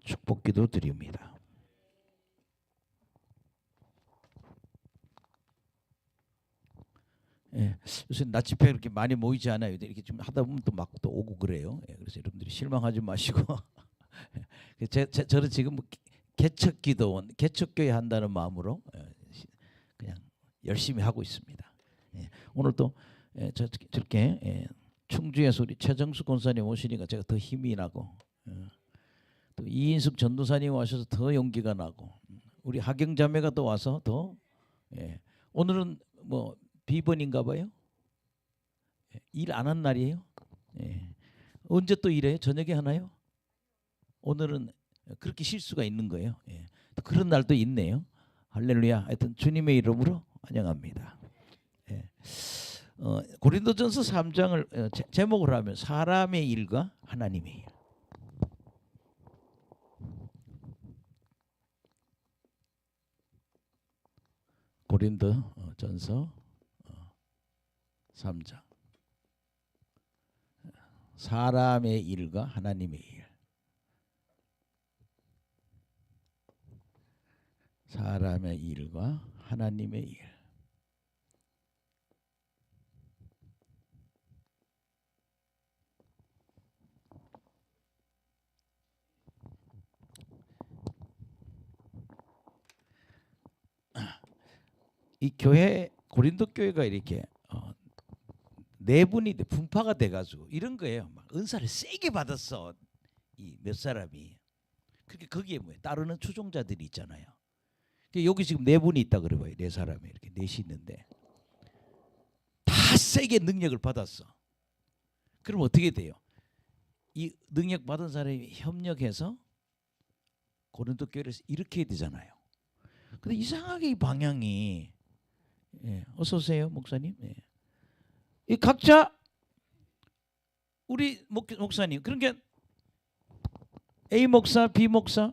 축복기도 드립니다. 예, 요새 낮 집회 그렇게 많이 모이지 않아요. 이렇게 좀 하다 보면 또 막 또 오고 그래요. 예, 그래서 여러분들이 실망하지 마시고 저는 지금 뭐 개척기도원, 개척교회 한다는 마음으로 그냥 열심히 하고 있습니다. 예, 오늘 또 저렇게 충주에서 우리 최정수 권사님 오시니까 제가 더 힘이 나고 또 이인숙 전도사님 와셔서 더 용기가 나고 우리 하경 자매가 또 와서 더 오늘은 뭐 비번인가 봐요. 일 안 한 날이에요. 언제 또 일해요? 저녁에 하나요? 오늘은 그렇게 쉴 수가 있는 거예요. 또 그런 날도 있네요. 할렐루야. 하여튼 주님의 이름으로 환영합니다. 고린도전서 3장을 제목을 하면 사람의 일과 하나님의 일. 고린도전서 3장 사람의 일과 하나님의 일. 사람의 일과 하나님의 일. 이 교회 고린도 교회가 이렇게 내분이 분파가 돼가지고 이런 거예요. 막 은사를 세게 받았어 이 몇 사람이. 그렇게 거기에 뭐예요? 따르는 추종자들이 있잖아요. 여기 지금 네 분이 있다 그래봐요. 네 사람이 이렇게 넷이 있는데 다 세게 능력을 받았어. 그럼 어떻게 돼요? 이 능력 받은 사람이 협력해서 고린도 교회를 일으켜야 되잖아요. 근데 이상하게 이 방향이 어서 오세요 목사님. 이 각자 우리 목사님 그러니까 A 목사, B 목사,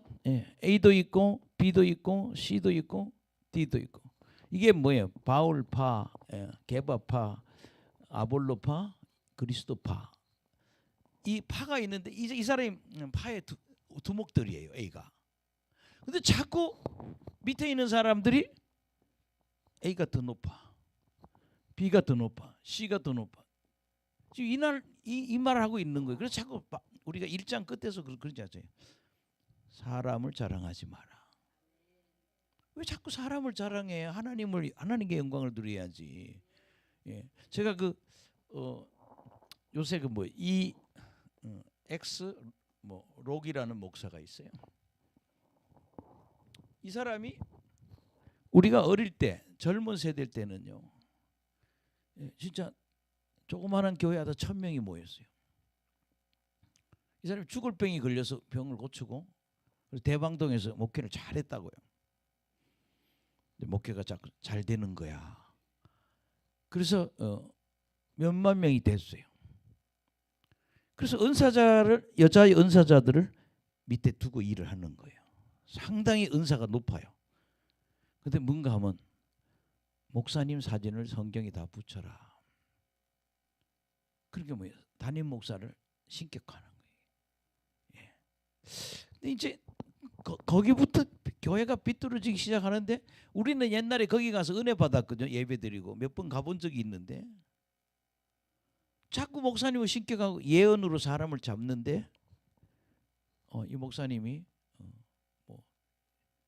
A도 있고 B도 있고 C도 있고 D도 있고 이게 뭐예요? 바울파, 게바파, 아볼로파, 그리스도파 이 파가 있는데 이제 이 사람이 파의 두목들이에요. A가. 근데 자꾸 밑에 있는 사람들이 A가 더 높아, B가 더 높아, C가 더 높아. 지금 이 말을 하고 있는 거예요. 그래서 자꾸 우리가 1장 끝에서 그러지 않아요? 사람을 자랑하지 마라. 왜 자꾸 사람을 자랑해? 하나님께 영광을 드려야지. 제가 요새 엑스 록이라는 목사가 있어요. 이 사람이 우리가 어릴 때 젊은 세대 때는요, 진짜 조그마한 교회 하다 1000명이 모였어요. 이 사람이 죽을 병이 걸려서 병을 고치고 대방동에서 목회를 잘했다고요. 목회가 자꾸 잘 되는 거야. 그래서 몇만 명이 됐어요. 그래서 여자의 은사자들을 밑에 두고 일을 하는 거예요. 상당히 은사가 높아요. 근데 뭔가 하면 목사님 사진을 성경에 다 붙여라. 그러니까 뭐예요? 담임 목사를 신격화하는 거예요. 근데 이제 거기부터 교회가 비뚤어지기 시작하는데 우리는 옛날에 거기 가서 은혜 받았거든요. 예배드리고 몇 번 가본 적이 있는데 자꾸 목사님을 신격하고 예언으로 사람을 잡는데 이 목사님이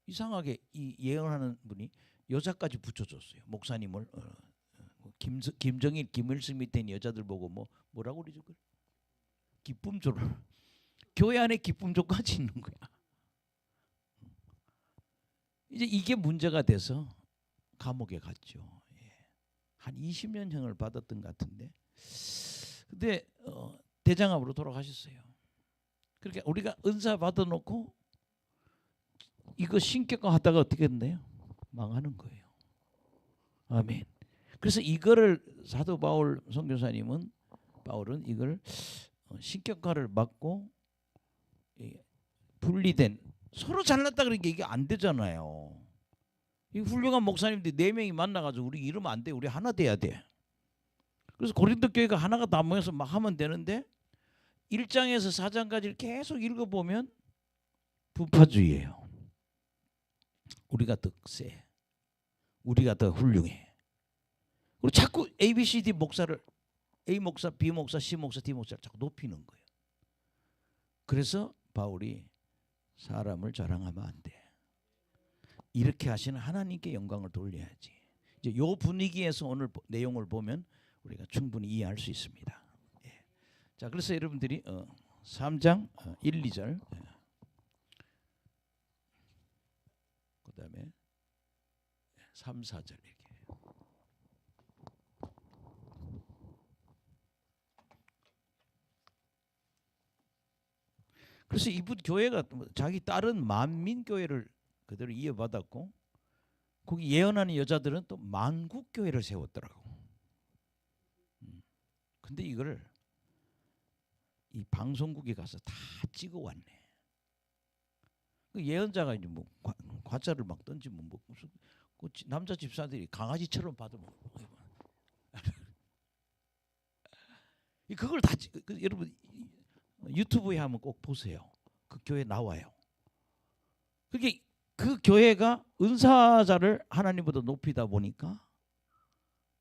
이상하게 이 예언하는 분이 여자까지 붙여줬어요. 목사님을 김정일, 김일성 밑에 있는 여자들 보고 뭐라고 그러죠? 기쁨조를 교회 안에 기쁨조까지 있는 거야. 이제 이게 문제가 돼서 감옥에 갔죠. 한 20년형을 받았던 것 같은데, 근데 대장암으로 돌아가셨어요. 그러니까 우리가 은사 받아놓고 이거 신격화 하다가 어떻게 됐나요? 망하는 거예요. 아멘. 그래서 이거를 사도 바울 선교사님은 바울은 이걸 신격화를 막고 분리된 서로 잘났다 그러니까 이게 안 되잖아요. 이 훌륭한 목사님들 4명이 만나가지고 우리 이러면 안 돼. 우리 하나 돼야 돼. 그래서 고린도 교회가 하나가 다 모여서 막 하면 되는데 1장에서 4장까지를 계속 읽어보면 분파주의예요. 우리가 더 세. 우리가 더 훌륭해. 그리고 자꾸 ABCD 목사를 A 목사, B 목사, C 목사, D 목사를 자꾸 높이는 거예요. 그래서 바울이 사람을 자랑하면 안 돼. 이렇게 하시는 하나님께 영광을 돌려야지. 이제 이 분위기에서 오늘 내용을 보면 우리가 충분히 이해할 수 있습니다. 예. 자, 그래서 여러분들이 3장 1, 2절, 그다음에 3, 4절 이렇게. 그래서 이분 교회가 자기 딸은 만민교회를 그대로 이어받았고 거기 예언하는 여자들은 또 만국교회를 세웠더라고. 근데 이걸 이 방송국에 가서 다 찍어왔네. 그 예언자가 이제 뭐 과자를 막 던지면 뭐 무슨 그 남자 집사들이 강아지처럼 받으면 그걸 다 여러분 유튜브에 하면 꼭 보세요. 그 교회 나와요. 그게 그 교회가 은사자를 하나님보다 높이다 보니까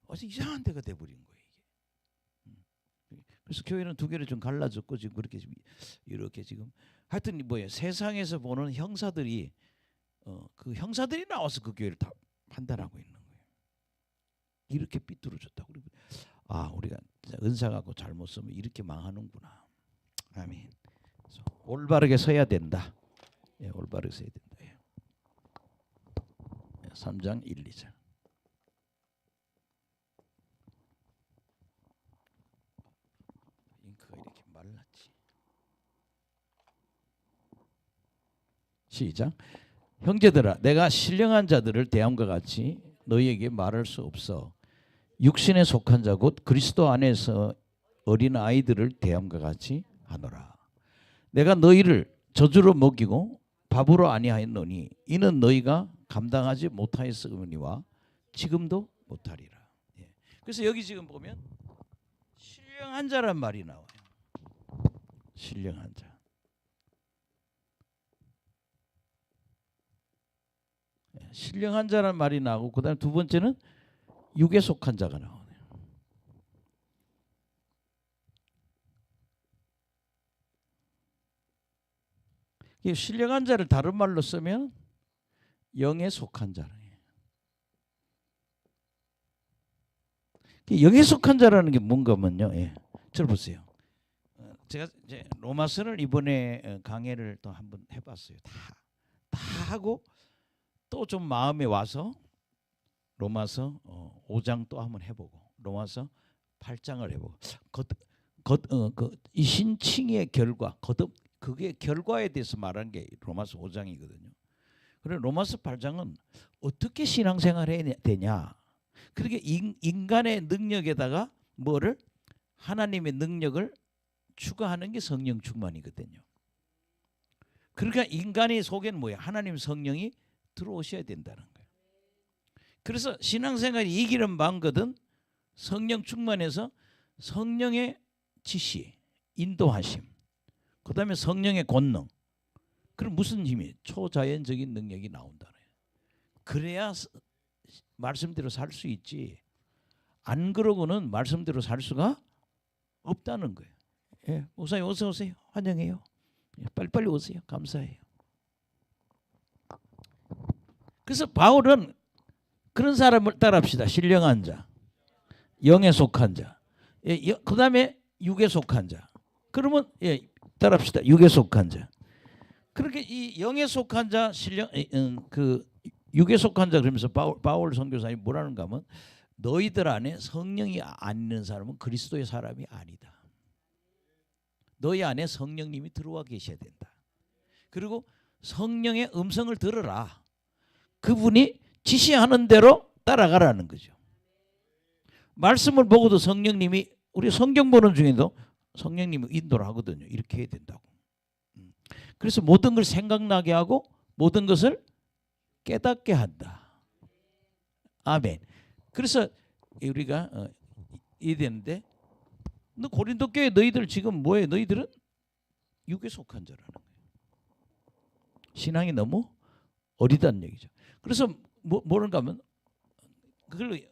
아주 이상한 데가 돼버린 거예요. 이게. 그래서 교회는 두 개를 좀 갈라졌고 지금 그렇게 이렇게 지금 하여튼 뭐예요? 세상에서 보는 형사들이 그 형사들이 나와서 그 교회를 다 판단하고 있는 거예요. 이렇게 삐뚤어졌다고. 아, 우리가 은사 갖고 잘못 쓰면 이렇게 망하는구나. 아멘. 올바르게 서야 된다. 예, 올바르게 서야 된다. 예. 3장 1, 2절. 잉크가 이렇게 말랐지. 시작. 형제들아, 내가 신령한 자들을 대함과 같이 너희에게 말할 수 없어. 육신에 속한 자 곧 그리스도 안에서 어린 아이들을 대함과 같이 하노라. 내가 너희를 저주로 먹이고 밥으로 아니하였노니 이는 너희가 감당하지 못하였으니와 지금도 못하리라. 예. 그래서 여기 지금 보면 신령한 자란 말이 나와요. 신령한 자. 예. 신령한 자란 말이 나오고 그다음 두 번째는 육에 속한 자가 나오네요. 신령한 자를 다른 말로 쓰면 영에 속한 자예요. 영에 속한 자라는 게 뭔가면요. 예. 저 보세요. 제가 이제 로마서를 이번에 강해를 또 한번 해봤어요. 다 하고 또 좀 마음에 와서 로마서 5장 또 한번 해보고 로마서 8장을 해보고 이 신칭의 결과 그게 결과에 대해서 말한 게 로마서 5장이거든요. 그래 로마서 8장은 어떻게 신앙생활 해야 되냐. 그렇게 인간의 능력에다가 뭐를 하나님의 능력을 추가하는 게 성령 충만이거든요. 그러니까 인간의 속에는 뭐야? 하나님 성령이 들어오셔야 된다는 거예요. 그래서 신앙생활이 이기는 방거든 성령 충만해서 성령의 지시, 인도하심, 그 다음에 성령의 권능. 그럼 무슨 힘이? 초자연적인 능력이 나온다는 거예요. 그래야 말씀대로 살 수 있지. 안 그러고는 말씀대로 살 수가 없다는 거예요. 예, 목사님 어서 오세요. 환영해요. 예, 빨리빨리 오세요. 감사해요. 그래서 바울은 그런 사람을 따라합시다. 신령한 자, 영에 속한 자, 예, 그 다음에 육에 속한 자. 그러면 예, 따라합시다. 육에 속한 자. 그렇게 이 영에 속한 자, 그 육에 속한 자 그러면서 바울 선교사님이 뭐라는가 하면 너희들 안에 성령이 안 있는 사람은 그리스도의 사람이 아니다. 너희 안에 성령님이 들어와 계셔야 된다. 그리고 성령의 음성을 들어라. 그분이 지시하는 대로 따라가라는 거죠. 말씀을 보고도 성령님이 우리 성경 보는 중에도 성령님이 인도를 하거든요. 이렇게 해야 된다고. 그래서 모든 걸 생각나게 하고 모든 것을 깨닫게 한다. 아멘. 그래서 우리가 이해되는데 너 고린도 교회 너희들 지금 뭐해? 너희들은 육에 속한 자라는 거예요. 신앙이 너무 어리다는 얘기죠. 그래서 뭐런가 하면 그걸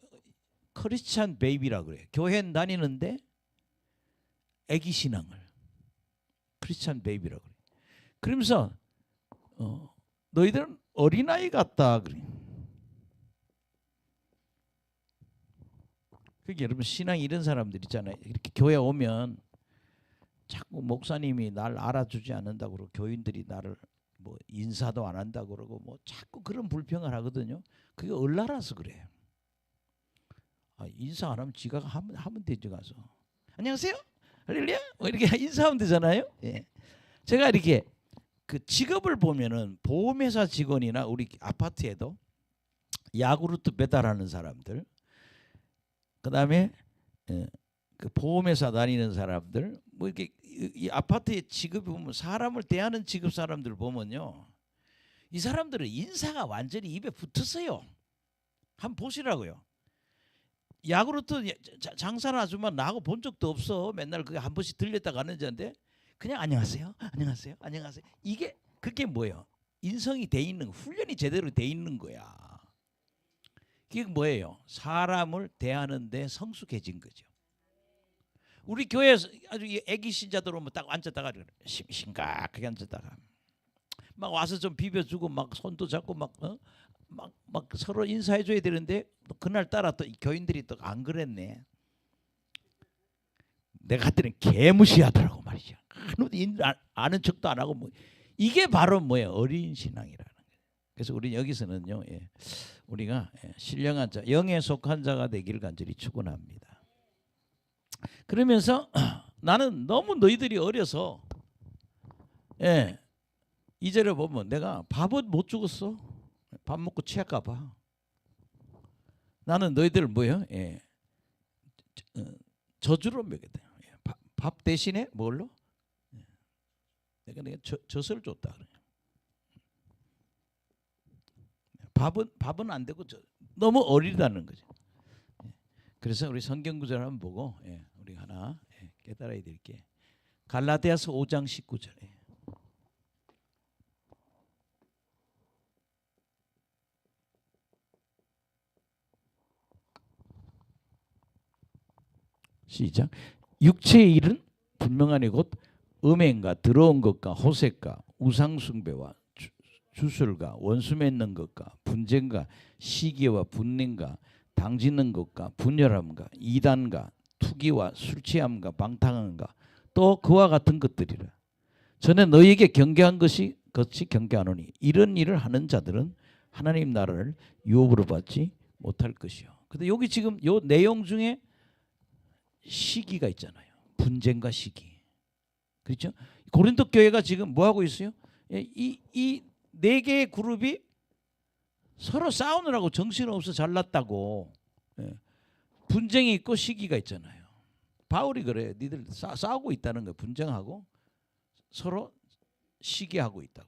크리스찬 베이비라고 그래요. 교회 다니는데 애기 신앙을 크리스찬 베이비라고 그래요. 그러면서 너희들은 어린아이 같다 그래. 그게 여러분 신앙이 이런 사람들 있잖아요. 이렇게 교회 오면 자꾸 목사님이 날 알아주지 않는다고 그러고 교인들이 나를 뭐 인사도 안 한다고 그러고 뭐 자꾸 그런 불평을 하거든요. 그게 얼라라서 그래요. 인사 안 하면 지가 하면 되죠. 가서 안녕하세요 할렐루야 뭐 이렇게 인사하면 되잖아요. 예. 제가 이렇게 그 직업을 보면은 보험회사 직원이나 우리 아파트에도 야구르트 배달하는 사람들, 그다음에 그 보험회사 다니는 사람들, 뭐 이렇게 이 아파트의 직업이 보면 사람을 대하는 직업 사람들 보면요, 이 사람들은 인사가 완전히 입에 붙었어요. 한번 보시라고요. 야구르트 장사하는 아줌마 나하고 본 적도 없어. 맨날 그게 한 번씩 들렸다 가는 자인데 그냥 안녕하세요, 안녕하세요, 안녕하세요. 이게 그게 뭐예요? 인성이 돼 있는, 훈련이 제대로 돼 있는 거야. 그게 뭐예요? 사람을 대하는데 성숙해진 거죠. 우리 교회에서 아주 애기 신자들 오면 딱 앉았다가 심각하게 앉았다가 막 와서 좀 비벼주고 막 손도 잡고 막 서로 인사해줘야 되는데 그날 따라 또 교인들이 또 안 그랬네. 내가 할 때는 개무시하더라고 말이죠. 아는 척도 안 하고 뭐 이게 바로 뭐예요? 어린 신앙이라는 거예요. 그래서 우리 여기서는요, 우리가 신령한 자, 영에 속한 자가 되기를 간절히 축원합니다. 그러면서 나는 너무 너희들이 어려서 2절에 보면 내가 밥은 못 주겠어. 밥 먹고 취할까 봐. 나는 너희들 뭐요? 저주로 먹였다. 밥 대신에 뭘로? 내가 젖을 줬다. 밥은 안 되고 너무 어리다는 거죠. 그래서 우리 성경 구절 한번 보고 우리 하나 깨달아야 될 게 갈라디아서 5장 19절에 시작. 육체의 일은 분명하니 곧 음행과 더러운 것과 호색과 우상숭배와 주술과 원수 맺는 것과 분쟁과 시기와 분냉과 당짓는 것과 분열함과 이단과 투기와 술취함과 방탕함과 또 그와 같은 것들이라. 전에 너희에게 경계한 것이 경계하노니 이런 일을 하는 자들은 하나님 나라를 유업으로 받지 못할 것이요. 근데 여기 지금 요 내용 중에 시기가 있잖아요. 분쟁과 시기. 그렇죠? 고린도 교회가 지금 뭐 하고 있어요? 이 네 개의 그룹이 서로 싸우느라고 정신없어 잘났다고. 분쟁이 있고 시기가 있잖아요. 바울이 그래요. 니들 싸우고 있다는 거예요. 분쟁하고 서로 시기하고 있다고.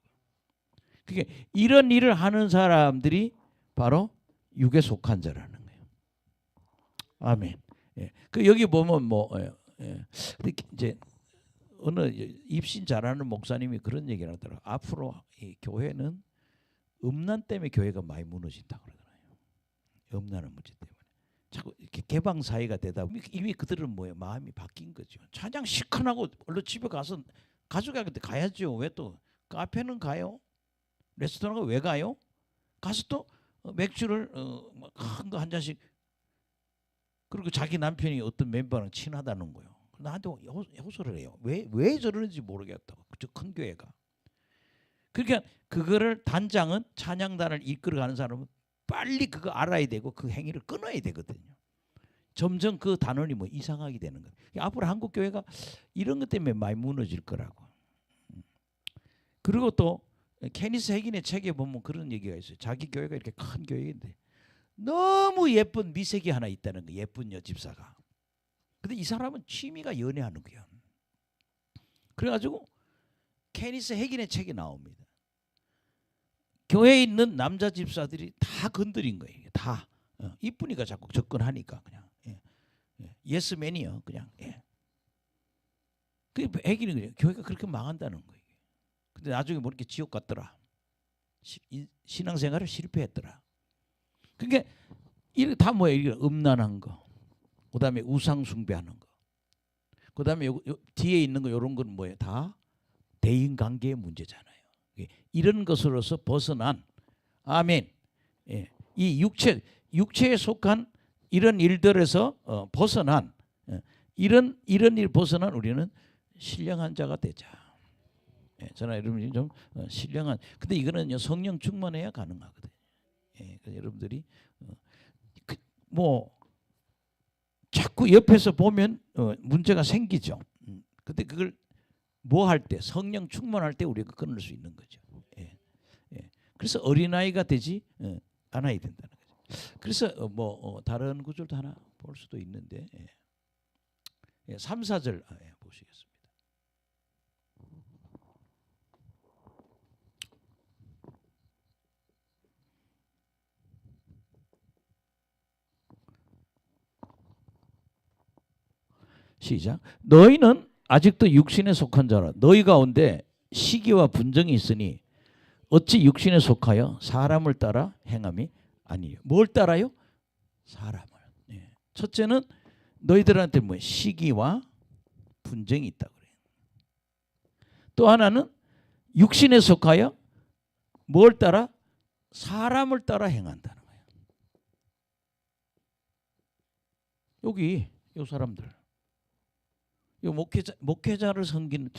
그게 이런 일을 하는 사람들이 바로 육에 속한 자라는 거예요. 아멘. 그 여기 보면 이제 어느 입신 잘하는 목사님이 그런 얘기를 하더라고요. 앞으로 이 교회는 음란 때문에 교회가 많이 무너진다 그러더라고요. 음란의 문제 때문에. 자꾸 이렇게 개방 사회가 되다 보면 이미 그들은 뭐예요? 마음이 바뀐 거죠. 찬양 시큰하고 얼른 집에 가서 가족한테 가야죠. 왜 또 카페는 가요? 레스토랑은 왜 가요? 가서 또 맥주를 큰 거 한 잔씩. 그리고 자기 남편이 어떤 멤버랑 친하다는 거예요. 나한테 호소를 해요. 왜 저러는지 모르겠다고. 저 큰 교회가. 그러니까 그거를 단장은 찬양단을 이끌어가는 사람은 빨리 그거 알아야 되고 그 행위를 끊어야 되거든요. 점점 그 단원이 뭐 이상하게 되는 거예요. 앞으로 한국 교회가 이런 것 때문에 많이 무너질 거라고. 그리고 또 케니스 해긴의 책에 보면 그런 얘기가 있어요. 자기 교회가 이렇게 큰 교회인데 너무 예쁜 미색이 하나 있다는 거예요. 예쁜 여집사가. 근데 이 사람은 취미가 연애하는 거야. 그래가지고 케니스 해긴의 책이 나옵니다. 교회에 있는 남자 집사들이 다 건드린 거예요. 다 이쁘니까 자꾸 접근하니까 그냥 예스맨이요. 그냥 그 해긴이 그래요. 교회가 그렇게 망한다는 거예요. 근데 나중에 뭐 이렇게 지옥 같더라. 신앙생활을 실패했더라. 그러니까 이게 다 뭐예요? 이게 음란한 거, 그다음에 우상 숭배하는 거, 그다음에 요 뒤에 있는 거 이런 건 뭐예요? 다 대인 관계의 문제잖아요. 이런 것으로서 벗어난 아멘. 예. 이 육체에 속한 이런 일들에서 벗어난 이런 일 벗어난 우리는 신령한 자가 되자. 예, 저는 여러분이 좀 신령한. 근데 이거는요 성령 충만해야 가능하거든요. 예, 그래서 여러분들이 뭐 자꾸 옆에서 보면 문제가 생기죠. 근데 그걸 뭐 할 때 성령 충만할 때 우리가 끊을 수 있는 거죠. 예, 예. 그래서 어린아이가 되지 않아야 된다는 거죠. 그래서 뭐 다른 구절도 하나 볼 수도 있는데 예. 예, 3, 4절 보시겠습니다. 시작. 너희는 아직도 육신에 속한 자라. 너희 가운데 시기와 분정이 있으니 어찌 육신에 속하여 사람을 따라 행함이 아니요. 뭘 따라요? 사람을. 예. 첫째는 너희들한테 뭐 시기와 분정이 있다 그래요. 또 하나는 육신에 속하여 뭘 따라? 사람을 따라 행한다는 거예요. 여기 이 사람들. 이 목회자를 섬기는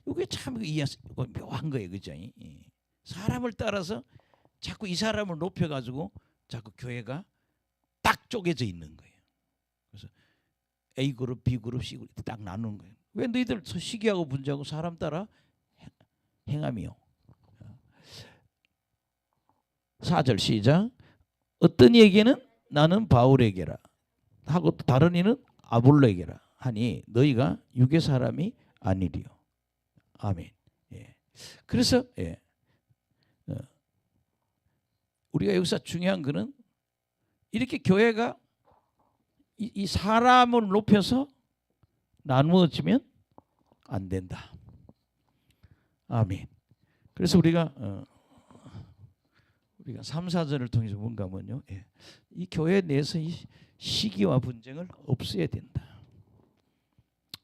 이게 참 묘한 거예요, 그죠? 사람을 따라서 자꾸 이 사람을 높여가지고 자꾸 교회가 딱 쪼개져 있는 거예요. 그래서 A 그룹, B 그룹, C 그룹 딱 나누는 거예요. 왜 너희들 시기하고 분주하고 사람 따라 행함이요? 4절 시작. 어떤 얘기는 나는 바울에게라 하고 또 다른 이는 아볼로에게라 하니 너희가 육의 사람이 아니리요. 아멘. 예. 그래서 예. 우리가 여기서 중요한 거는 이렇게 교회가 이 사람을 높여서 나누어지면 안 된다. 아멘. 그래서 우리가 3, 4절을 통해서 뭔가 하면요. 예. 이 교회 내에서 이 시기와 분쟁을 없애야 된다.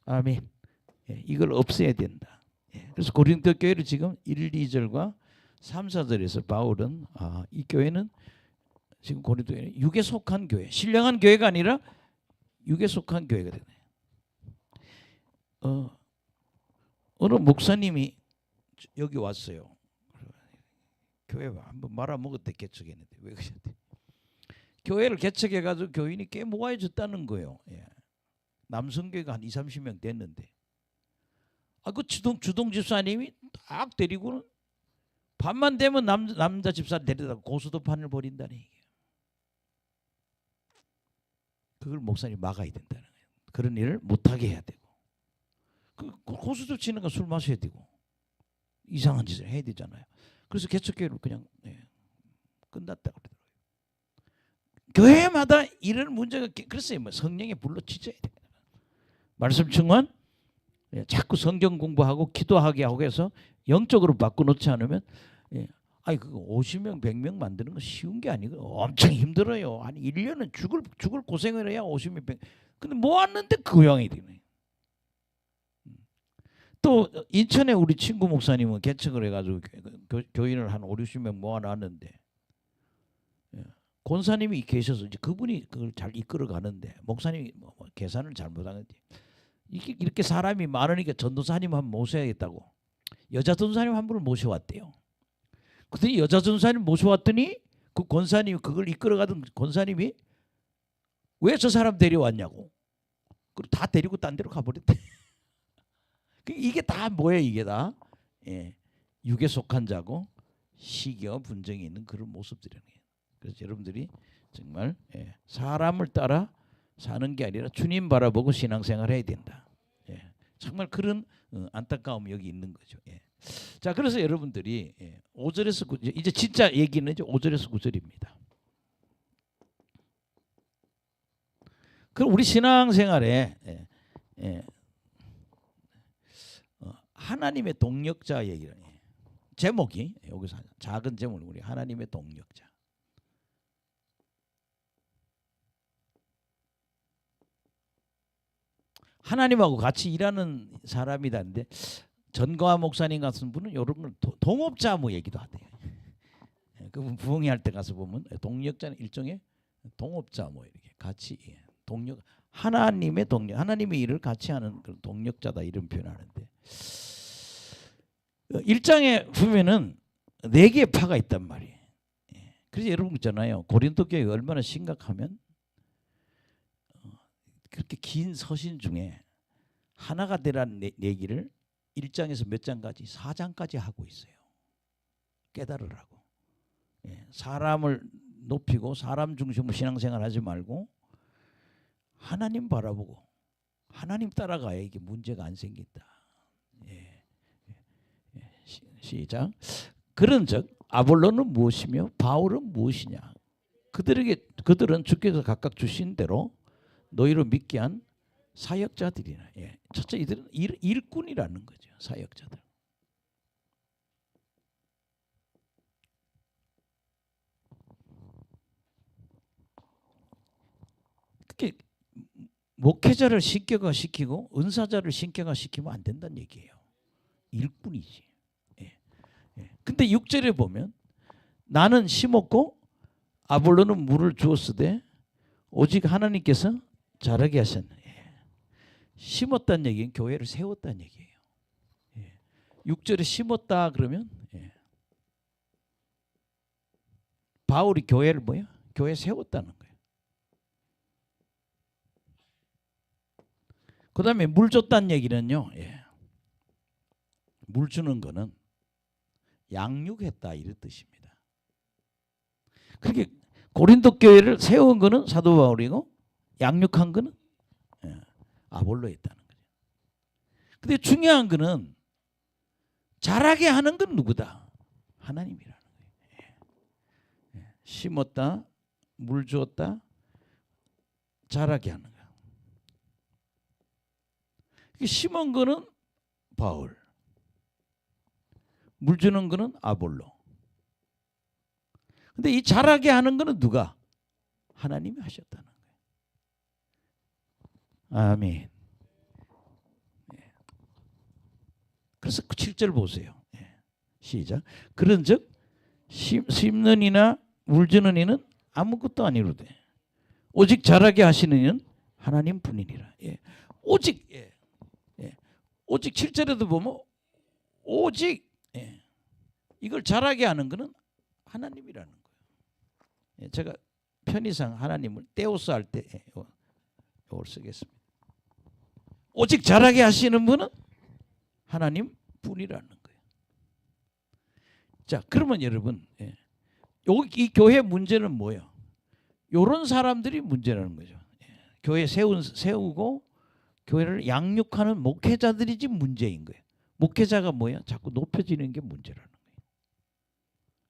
아멘. 예. 이걸 없애야 된다. 예. 그래서 고린도 교회를 지금 1, 2절과 3, 4절에서 바울은 이 교회는 지금 고린도 교회는 육에 속한 교회, 신령한 교회가 아니라 육에 속한 교회가 되네. 어느 목사님이 여기 왔어요. 교회 한번 말아먹었대 개척했는데 왜 그랬대? 교회를 개척해가지고 교인이 꽤 모아졌다는 거예요. 예. 남성교회가 한 2, 30명 됐는데 그 주동 집사님이 딱 데리고는 밤만 되면 남자 집사 데려다가 고수도판을 벌인다는 얘기예요. 그걸 목사님이 막아야 된다는 거예요. 그런 일을 못하게 해야 되고 고수도 치는 거 술 마셔야 되고 이상한 짓을 해야 되잖아요. 그래서 개척교회를 그냥 끝났다고 그러더라고요. 교회마다 이런 문제가 그랬어요. 뭐 성령의 불로 치져야 돼. 말씀 충만 자꾸 성경 공부하고 기도하게 하고 해서 영적으로 바꿔놓지 않으면 아니 그거 50명 100명 만드는 거 쉬운 게 아니고 엄청 힘들어요. 아니 1년은 죽을 고생을 해야 50명 100명. 근데 모았는데 그 모양이 되네. 또 인천에 우리 친구 목사님은 개척을 해가지고 교인을 한 5, 60명 모아놨는데 권사님이 계셔서 이제 그분이 그걸 잘 이끌어 가는데 목사님이 뭐 계산을 잘못하는지 이렇게 사람이 많으니까 전도사님 한 번 모셔야겠다고 여자 전도사님 한 분을 모셔왔대요. 그랬더니 여자 전도사님 모셔왔더니 그 권사님이 그걸 이끌어가던 권사님이 왜 저 사람 데려왔냐고. 그리고 다 데리고 딴 데로 가버렸대. 이게 다 뭐예요? 이게 다 육에 속한 자고 시기와 분쟁이 있는 그런 모습들이에요. 그래서 여러분들이 정말 사람을 따라 사는 게 아니라 주님 바라보고 신앙생활을 해야 된다. 정말 그런 안타까움이 여기 있는 거죠. 자, 그래서 여러분들이 5절에서 9절 이제 진짜 얘기는 이제 5절에서 9절입니다. 그럼 우리 신앙생활에 하나님의 동력자 얘기를 해요. 제목이 여기서 작은 제목 우리 하나님의 동력자. 하나님하고 같이 일하는 사람이다는데 전거하 목사님 같은 분은 이런 걸 동업자 뭐 얘기도 하대요. 그분 부흥회 할 때 가서 보면 동력자는 일종의 동업자 뭐 이렇게 같이 동력 하나님의 동력 하나님의 일을 같이 하는 그런 동력자다 이런 표현하는데 1장에 보면은 4개의 파가 있단 말이에요. 그래서 여러분 있잖아요. 고린도 교회가 얼마나 심각하면 그렇게 긴 서신 중에 하나가 되라는 얘기를 1장에서 몇 장까지 4장까지 하고 있어요. 깨달으라고. 사람을 높이고 사람 중심으로 신앙생활하지 말고 하나님 바라보고 하나님 따라가야 이게 문제가 안 생긴다. 시작. 그런즉 아볼로는 무엇이며 바울은 무엇이냐? 그들은 주께서 각각 주신 대로 너희로 믿게 한 사역자들이나. 첫째 이들은 일꾼이라는 거죠. 사역자들. 특히 목회자를 신격화시키고 은사자를 신격화시키면 안 된다는 얘기예요. 일꾼이지. 근데 6절에 보면 나는 심었고 아볼로는 물을 주었으되 오직 하나님께서 자라게 하셨네. 심었다는 얘기는 교회를 세웠다는 얘기예요. 6절에 심었다 그러면 바울이 교회를 뭐야? 교회 세웠다는 거예요. 그 다음에 물 줬다는 얘기는요. 물 주는 거는 양육했다 이런 뜻입니다. 그렇게 고린도 교회를 세운 거는 사도 바울이고 양육한 거는 아볼로였다는 거죠. 근데 중요한 거는 자라게 하는 건 누구다? 하나님이라는 거예요. 심었다, 물 주었다, 자라게 하는 거야. 심은 거는 바울, 물 주는 거는 아볼로. 근데 이 자라게 하는 거는 누가? 하나님이 하셨다는 거예요. 아멘. 그래서 7절 보세요. 시작. 그런즉 심는 이나 물 주는 이는 아무것도 아니로되 오직 자라게 하시는 이는 하나님 뿐이니라. 오직 오직 7절에도 보면 오직 이걸 자라게 하는 것은 하나님이라는 거예요. 제가 편의상 하나님을 떼오스 할 때 이걸 쓰겠습니다. 오직 자라게 하시는 분은 하나님 뿐이라는 거예요. 자, 그러면 여러분 이 교회 문제는 뭐예요? 이런 사람들이 문제라는 거죠. 교회 세우고 교회를 양육하는 목회자들이지 문제인 거예요. 목회자가 뭐야? 자꾸 높여지는 게 문제라는 거예요.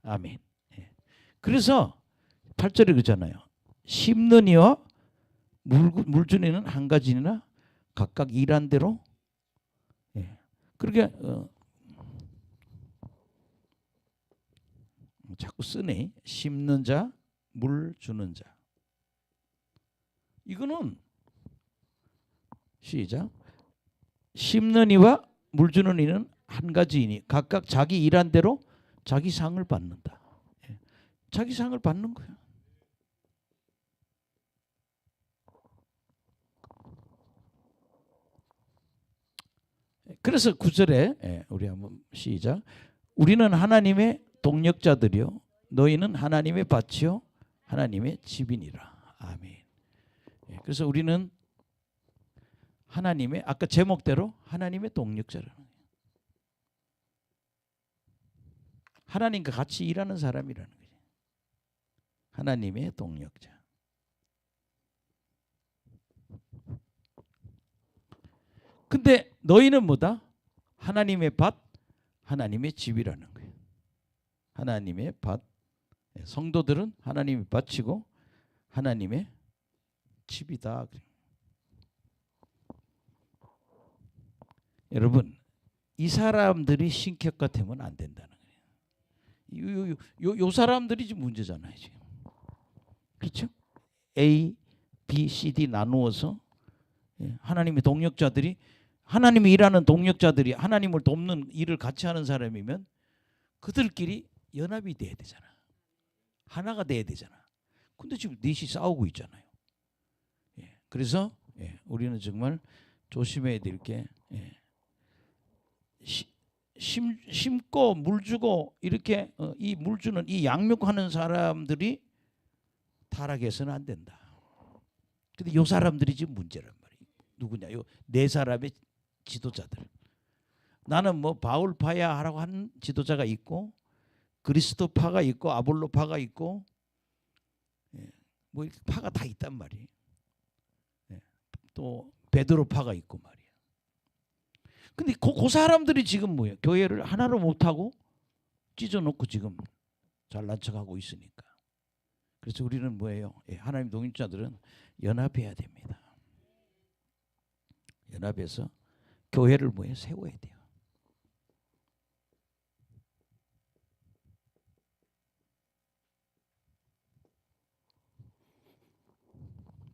아멘. 그래서 8절에 그러잖아요. 심는 이와 물 주는 이는 한 가지나 각각 일한 대로. 그러니까 자꾸 쓰네. 심는 자, 물 주는 자. 이거는 시작. 심는 이와 물 주는 이는 한 가지이니 각각 자기 일한 대로 자기 상을 받는다. 자기 상을 받는 거야. 그래서 9절에 우리 한번 시작. 우리는 하나님의 동력자들이요 너희는 하나님의 밭이요 하나님의 집이니라. 아멘. 그래서 우리는 하나님의 아까 제목대로 하나님의 동력자라는 거예요. 하나님과 같이 일하는 사람이라는 거예요. 하나님의 동력자. 근데 너희는 뭐다? 하나님의 밭, 하나님의 집이라는 거예요. 하나님의 밭. 성도들은 하나님의 밭이고 하나님의 집이다. 여러분, 이 사람들이 신격화 되면 안 된다는 거예요. 요 사람들이 지금 문제잖아요 지금. 그렇죠? A, B, C, D 나누어서 하나님의 동력자들이 하나님이 일하는 동력자들이 하나님을 돕는 일을 같이 하는 사람이면 그들끼리 연합이 돼야 되잖아. 하나가 돼야 되잖아. 근데 지금 넷이 싸우고 있잖아요. 그래서 우리는 정말 조심해야 될 게 심고 물 주고 이렇게 이 물 주는 이 양육하는 사람들이 타락해서는 안 된다. 근데 요 사람들이 지금 문제란 말이에요. 누구냐? 요 네 사람의 지도자들. 나는 뭐 바울파야 하라고 하는 지도자가 있고 그리스도파가 있고 아볼로파가 있고 뭐 이렇게 파가 다 있단 말이에요. 또 베드로파가 있고 말이에요. 근데 그 사람들이 지금 뭐예요? 교회를 하나로 못하고 찢어놓고 지금 잘난 척하고 있으니까. 그래서 우리는 뭐예요? 하나님 동역자들은 연합해야 됩니다. 연합해서 교회를 뭐예요? 세워야 돼요.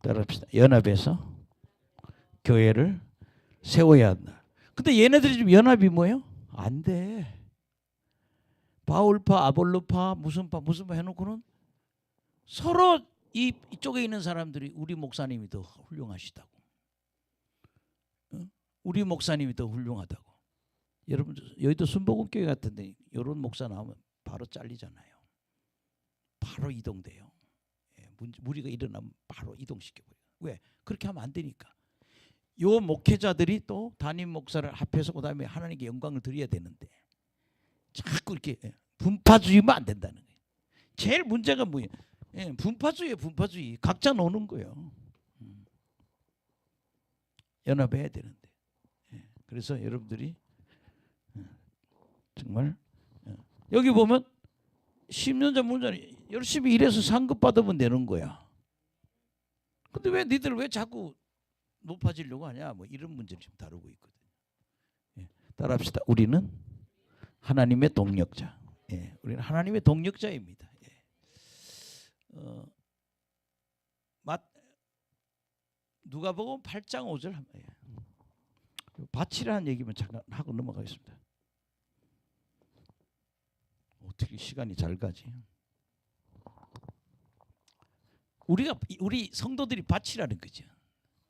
따라합시다. 연합해서 교회를 세워야 한다. 근데 얘네들이 지금 연합이 뭐예요? 안 돼. 바울파, 아볼로파, 무슨 파 해놓고는 서로 이쪽에 있는 사람들이 우리 목사님이 더 훌륭하시다고. 우리 목사님이 더 훌륭하다고. 여러분 여의도 순복음교회 같은데 이런 목사 나오면 바로 잘리잖아요. 바로 이동돼요. 무리가 일어나면 바로 이동시켜버려요. 왜? 그렇게 하면 안 되니까. 요 목회자들이 또 담임 목사를 합해서 그다음에 하나님께 영광을 드려야 되는데 자꾸 이렇게 분파주의면 안 된다는 거예요. 제일 문제가 뭐예요? 분파주의예요. 분파주의. 각자 노는 거예요. 연합해야 되는데. 그래서 여러분들이 정말 여기 보면 10년 전 문자는 열심히 일해서 상급 받으면 되는 거야. 근데 왜 니들 왜 자꾸 높아지려고 하냐? 뭐 이런 문제를 지금 다루고 있거든요. 따라합시다. 우리는 하나님의 동력자. 우리는 하나님의 동력자입니다. 누가복음 8장 5절 밭이라는 얘기만 잠깐 하고 넘어가겠습니다. 어떻게 시간이 잘 가지? 우리 성도들이 밭이라는 거죠.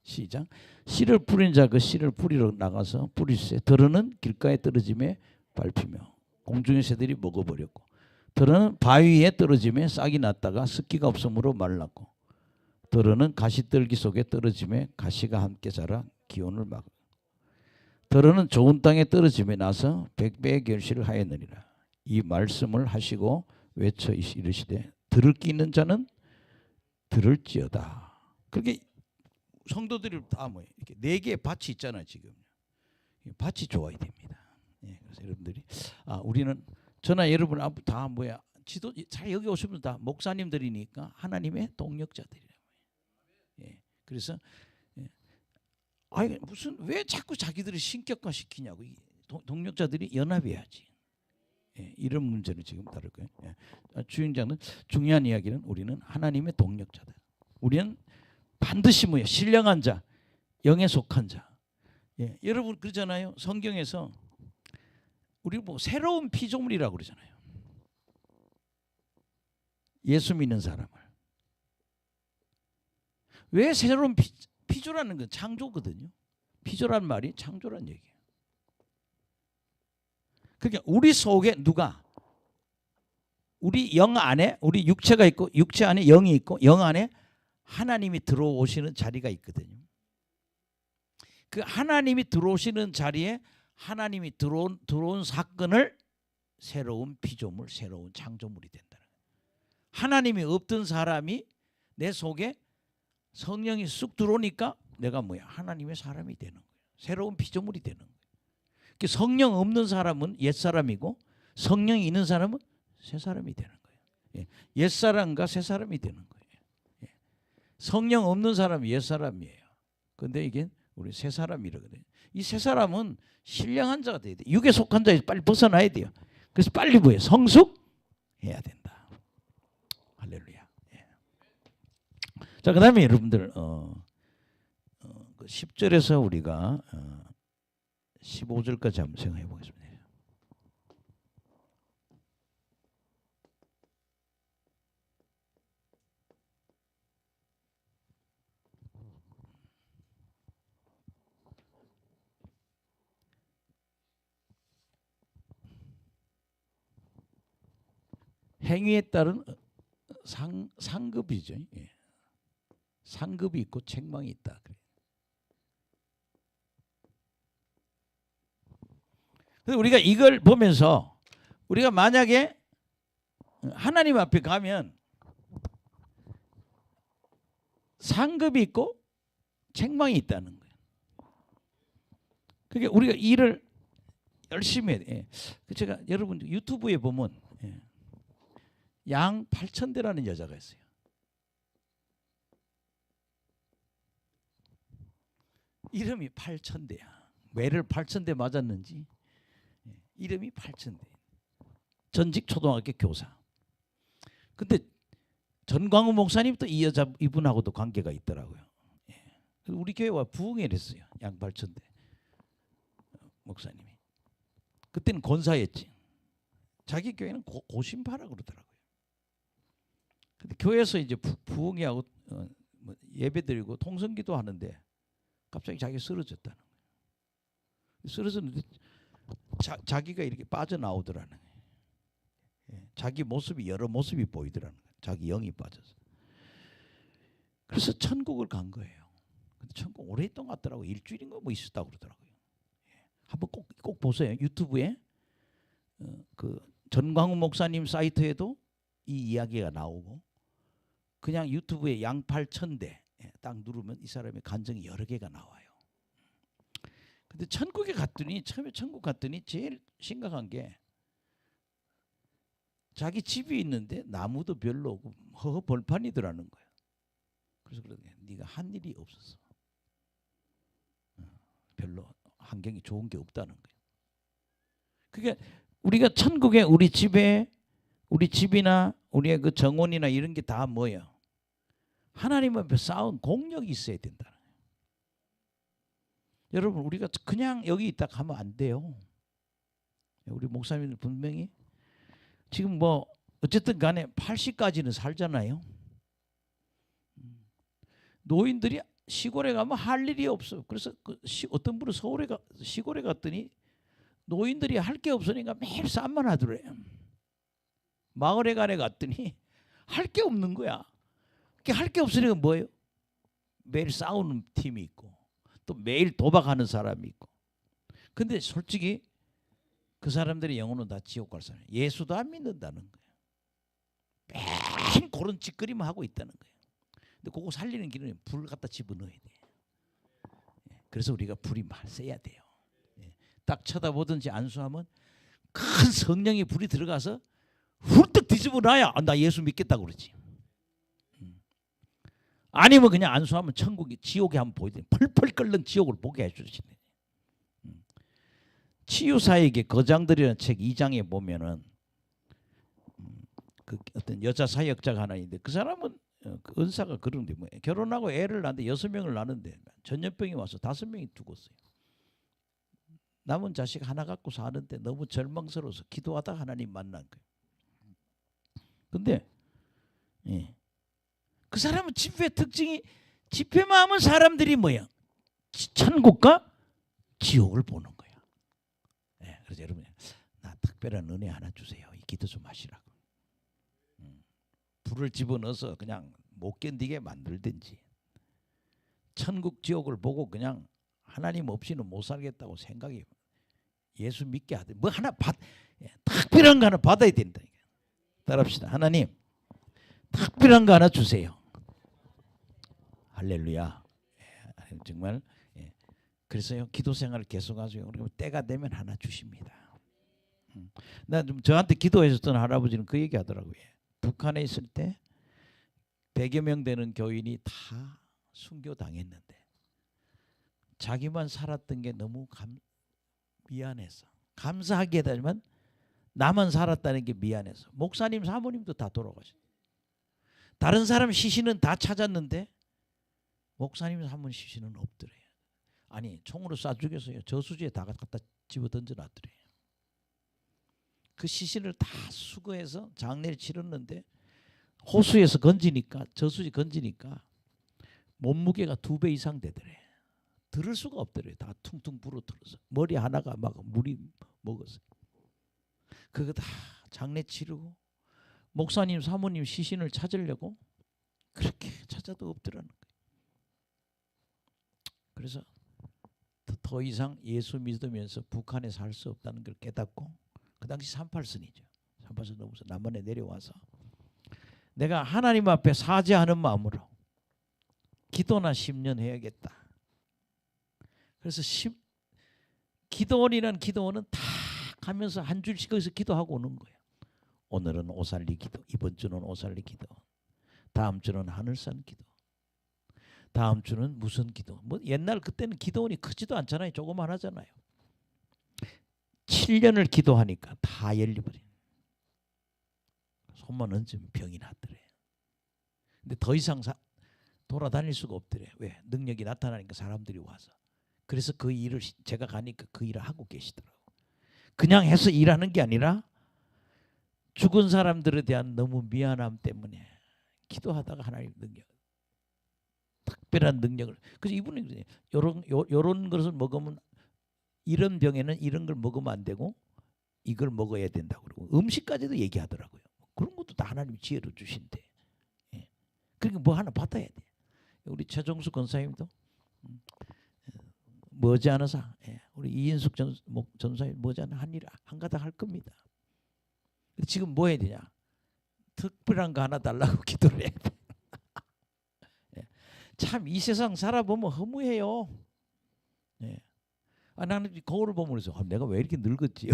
시작. 씨를 뿌린 자 그 씨를 뿌리러 나가서 뿌리세. 들어는 길가에 떨어짐에 밟히며 공중의 새들이 먹어버렸고 들어는 바위 위에 떨어짐에 싹이 났다가 습기가 없으므로 말랐고 들어는 가시떨기 속에 떨어짐에 가시가 함께 자라 기온을 막 들어는 좋은 땅에 떨어짐에 나서 백배의 결실을 하였느니라. 이 말씀을 하시고 외쳐 이르시되 들을 끼 있는 자는 들을지어다. 그렇게 성도들이 다 뭐 이렇게 네 개의 밭이 있잖아요. 지금 밭이 좋아야 됩니다. 그래서 여러분들이 우리는 저나 여러분 다 뭐야 지도 잘 여기 오시면 다 목사님들이니까 하나님의 동력자들이에요. 그래서 무슨 왜 자꾸 자기들을 신격화 시키냐고. 동력자들이 연합해야지. 이런 문제를 지금 다룰 거예요. 주인장은 중요한 이야기는 우리는 하나님의 동력자다. 우리는 반드시 뭐예요? 신령한 자, 영에 속한 자. 여러분 그러잖아요. 성경에서 우리 뭐 새로운 피조물이라고 그러잖아요. 예수 믿는 사람을. 왜 새로운 피조라는 건 창조거든요. 피조란 말이 창조란 얘기예요. 그러니까 우리 속에 누가 우리 영 안에 우리 육체가 있고 육체 안에 영이 있고 영 안에 하나님이 들어오시는 자리가 있거든요. 그 하나님이 들어오시는 자리에 하나님이 들어온 사건을 새로운 피조물, 새로운 창조물이 된다는 거예요. 하나님이 없던 사람이 내 속에 성령이 쑥 들어오니까 내가 뭐야? 하나님의 사람이 되는 거예요. 새로운 피조물이 되는 거예요. 성령 없는 사람은 옛사람이고 성령이 있는 사람은 새사람이 되는 거예요. 옛사람과 새사람이 되는 거예요. 성령 없는 사람은 옛사람이에요. 근데 이게 우리 새사람이라거든요. 이 새사람은 신령한 자가 돼야 돼요. 육에 속한 자에서 빨리 벗어나야 돼요. 그래서 빨리 뭐예요? 성숙 해야 된다. 할렐루야. 예. 자, 그다음에 여러분들 10절에서 우리가 15절까지 한번 생각해 보겠습니다. 행위에 따른 상급이죠. 예. 상급이 있고 책망이 있다. 그래서 우리가 이걸 보면서 우리가 만약에 하나님 앞에 가면 상급이 있고 책망이 있다는 거예요. 그러니까 우리가 일을 열심히 해야 돼. 제가 여러분 유튜브에 보면 양 8,000대라는 여자가 있어요. 이름이 8,000대야. 매를 8,000대 맞았는지 이름이 8,000대. 전직 초등학교 교사. 근데 전광훈 목사님도 이 여자 이분하고도 관계가 있더라고요. 우리 교회와 부흥회를 했어요. 양 8,000대 목사님이. 그때는 권사였지. 자기 교회는 고심파라 그러더라고요. 근데 교회에서 이제 부흥회하고 예배드리고 통성기도 하는데 갑자기 자기 쓰러졌다는 거예요. 쓰러졌는데 자기가 이렇게 빠져나오더라는 거예요. 자기 모습이 여러 모습이 보이더라는 거예요. 자기 영이 빠져서. 그래서 천국을 간 거예요. 근데 천국 오랫동안 갔더라고요. 일주일인가 뭐 있었다고 그러더라고요. 한번 꼭 보세요. 유튜브에 그 전광훈 목사님 사이트에도 이 이야기가 나오고 그냥 유튜브에 양 8,000대 딱 누르면 이 사람의 간증이 여러 개가 나와요. 근데 천국에 갔더니 처음에 천국 갔더니 제일 심각한 게 자기 집이 있는데 나무도 별로 없고 허허 벌판이더라는 거예요. 그래서 그러네. 네가 한 일이 없었어. 별로 환경이 좋은 게 없다는 거예요. 그게 우리가 천국에 우리 집에 우리 집이나 우리의 그 정원이나 이런 게 다 뭐예요? 하나님 앞에 쌓은 공력이 있어야 된다는 거예요. 여러분 우리가 그냥 여기 있다 가면 안 돼요. 우리 목사님들 분명히 지금 뭐 어쨌든 간에 80까지는 살잖아요. 노인들이 시골에 가면 할 일이 없어. 그래서 어떤 분은 시골에 갔더니 노인들이 할 게 없으니까 매일 싸움만 하더래요. 마을에 갔더니 할 게 없는 거야. 할 게 없으니까 뭐예요? 매일 싸우는 팀이 있고 또 매일 도박하는 사람이 있고. 근데 솔직히 그 사람들의 영혼은 다 지옥 갈 사람이에요. 예수도 안 믿는다는 거예요. 매일 그런 짓거리만 하고 있다는 거예요. 근데 그거 살리는 길은 불 갖다 집어넣어야 돼. 그래서 우리가 불이 세야 돼요. 딱 쳐다보든지 안수하면 큰 성령의 불이 들어가서 훌떡 뒤집어 놔야 나 예수 믿겠다고 그러지. 아니면 그냥 안수하면 천국이 지옥에 한번 보이더니 펄펄 끓는 지옥을 보게 해주시네. 치유사에게 거장들이라는 책 2장에 보면은 그 어떤 여자 사역자가 하나 있는데 그 사람은 그 은사가 그런데 뭐 결혼하고 애를 낳는데 6명을 낳는데 전염병이 와서 5명이 죽었어요. 남은 자식 하나 갖고 사는데 너무 절망스러워서 기도하다 하나님 만난 거예요. 근데 그 사람은 집회 특징이 집회만 하면 사람들이 뭐야? 천국과 지옥을 보는 거야. 그래서 여러분 나 특별한 은혜 하나 주세요. 이 기도 좀 하시라고. 불을 집어넣어서 그냥 못 견디게 만들든지 천국 지옥을 보고 그냥 하나님 없이는 못 살겠다고 생각이 예수 믿게 하든 뭐 하나 특별한 거 하나 받아야 된다. 따라합시다. 하나님 특별한 거 하나 주세요. 할렐루야. 정말 그래서요 기도 생활을 계속하세요. 그리고 때가 되면 하나 주십니다. 나 좀 저한테 기도해줬던 할아버지는 그 얘기하더라고요. 북한에 있을 때 100여 명 되는 교인이 다 순교 당했는데 자기만 살았던 게 너무 미안해서 감사하게 되지만 나만 살았다는 게 미안해서. 목사님 사모님도 다 돌아가셨어요. 다른 사람 시신은 다 찾았는데 목사님 사모님 시신은 없더래요. 아니 총으로 쏴 죽였어요. 저수지에 다 갖다 집어 던져놨더래요. 그 시신을 다 수거해서 장례를 치렀는데 호수에서 건지니까 저수지 건지니까 몸무게가 2배 이상 되더래. 들을 수가 없더래. 다 퉁퉁 부러뜨려서 머리 하나가 막 물이 먹었어요. 그거 다 장례 치르고 목사님 사모님 시신을 찾으려고 그렇게 찾아도 없더라는 거예요. 그래서 더 이상 예수 믿으면서 북한에 살 수 없다는 걸 깨닫고 그 당시 38선이죠. 38선 넘어서 남한에 내려와서 내가 하나님 앞에 사죄하는 마음으로 기도나 10년 해야겠다. 그래서 기도원이라는 기도원은 다 가면서 한 줄씩 거기서 기도하고 오는 거예요. 오늘은 오살리 기도, 이번 주는 오살리 기도, 다음 주는 하늘산 기도, 다음 주는 무슨 기도. 뭐 옛날 그때는 기도원이 크지도 않잖아요. 조그만 하잖아요. 7년을 기도하니까 다 열려버린. 손만 얹으면 병이 났더래. 근데 더 이상 돌아다닐 수가 없더래. 왜? 능력이 나타나니까 사람들이 와서. 그래서 그 일을 제가 가니까 그 일을 하고 계시더라고. 그냥 해서 일하는 게 아니라 죽은 사람들에 대한 너무 미안함 때문에 기도하다가 하나님 능력, 특별한 능력을. 그래서 이분은 요런 것을 먹으면 이런 병에는 이런 걸 먹으면 안 되고 이걸 먹어야 된다고 그러고 음식까지도 얘기하더라고요. 그런 것도 다 하나님이 지혜로 주신대. 예. 그러니까 뭐 하나 받아야 돼. 우리 최종수 권사님도 머지않아서 우리 이인숙 전사님 머지않아 한 일 한가닥 할 겁니다. 지금 뭐 해야 되냐? 특별한 거 하나 달라고 기도를 해야 돼. 참 이 세상 살아보면 허무해요. 나는 거울을 보면 그래서 내가 왜 이렇게 늙었지?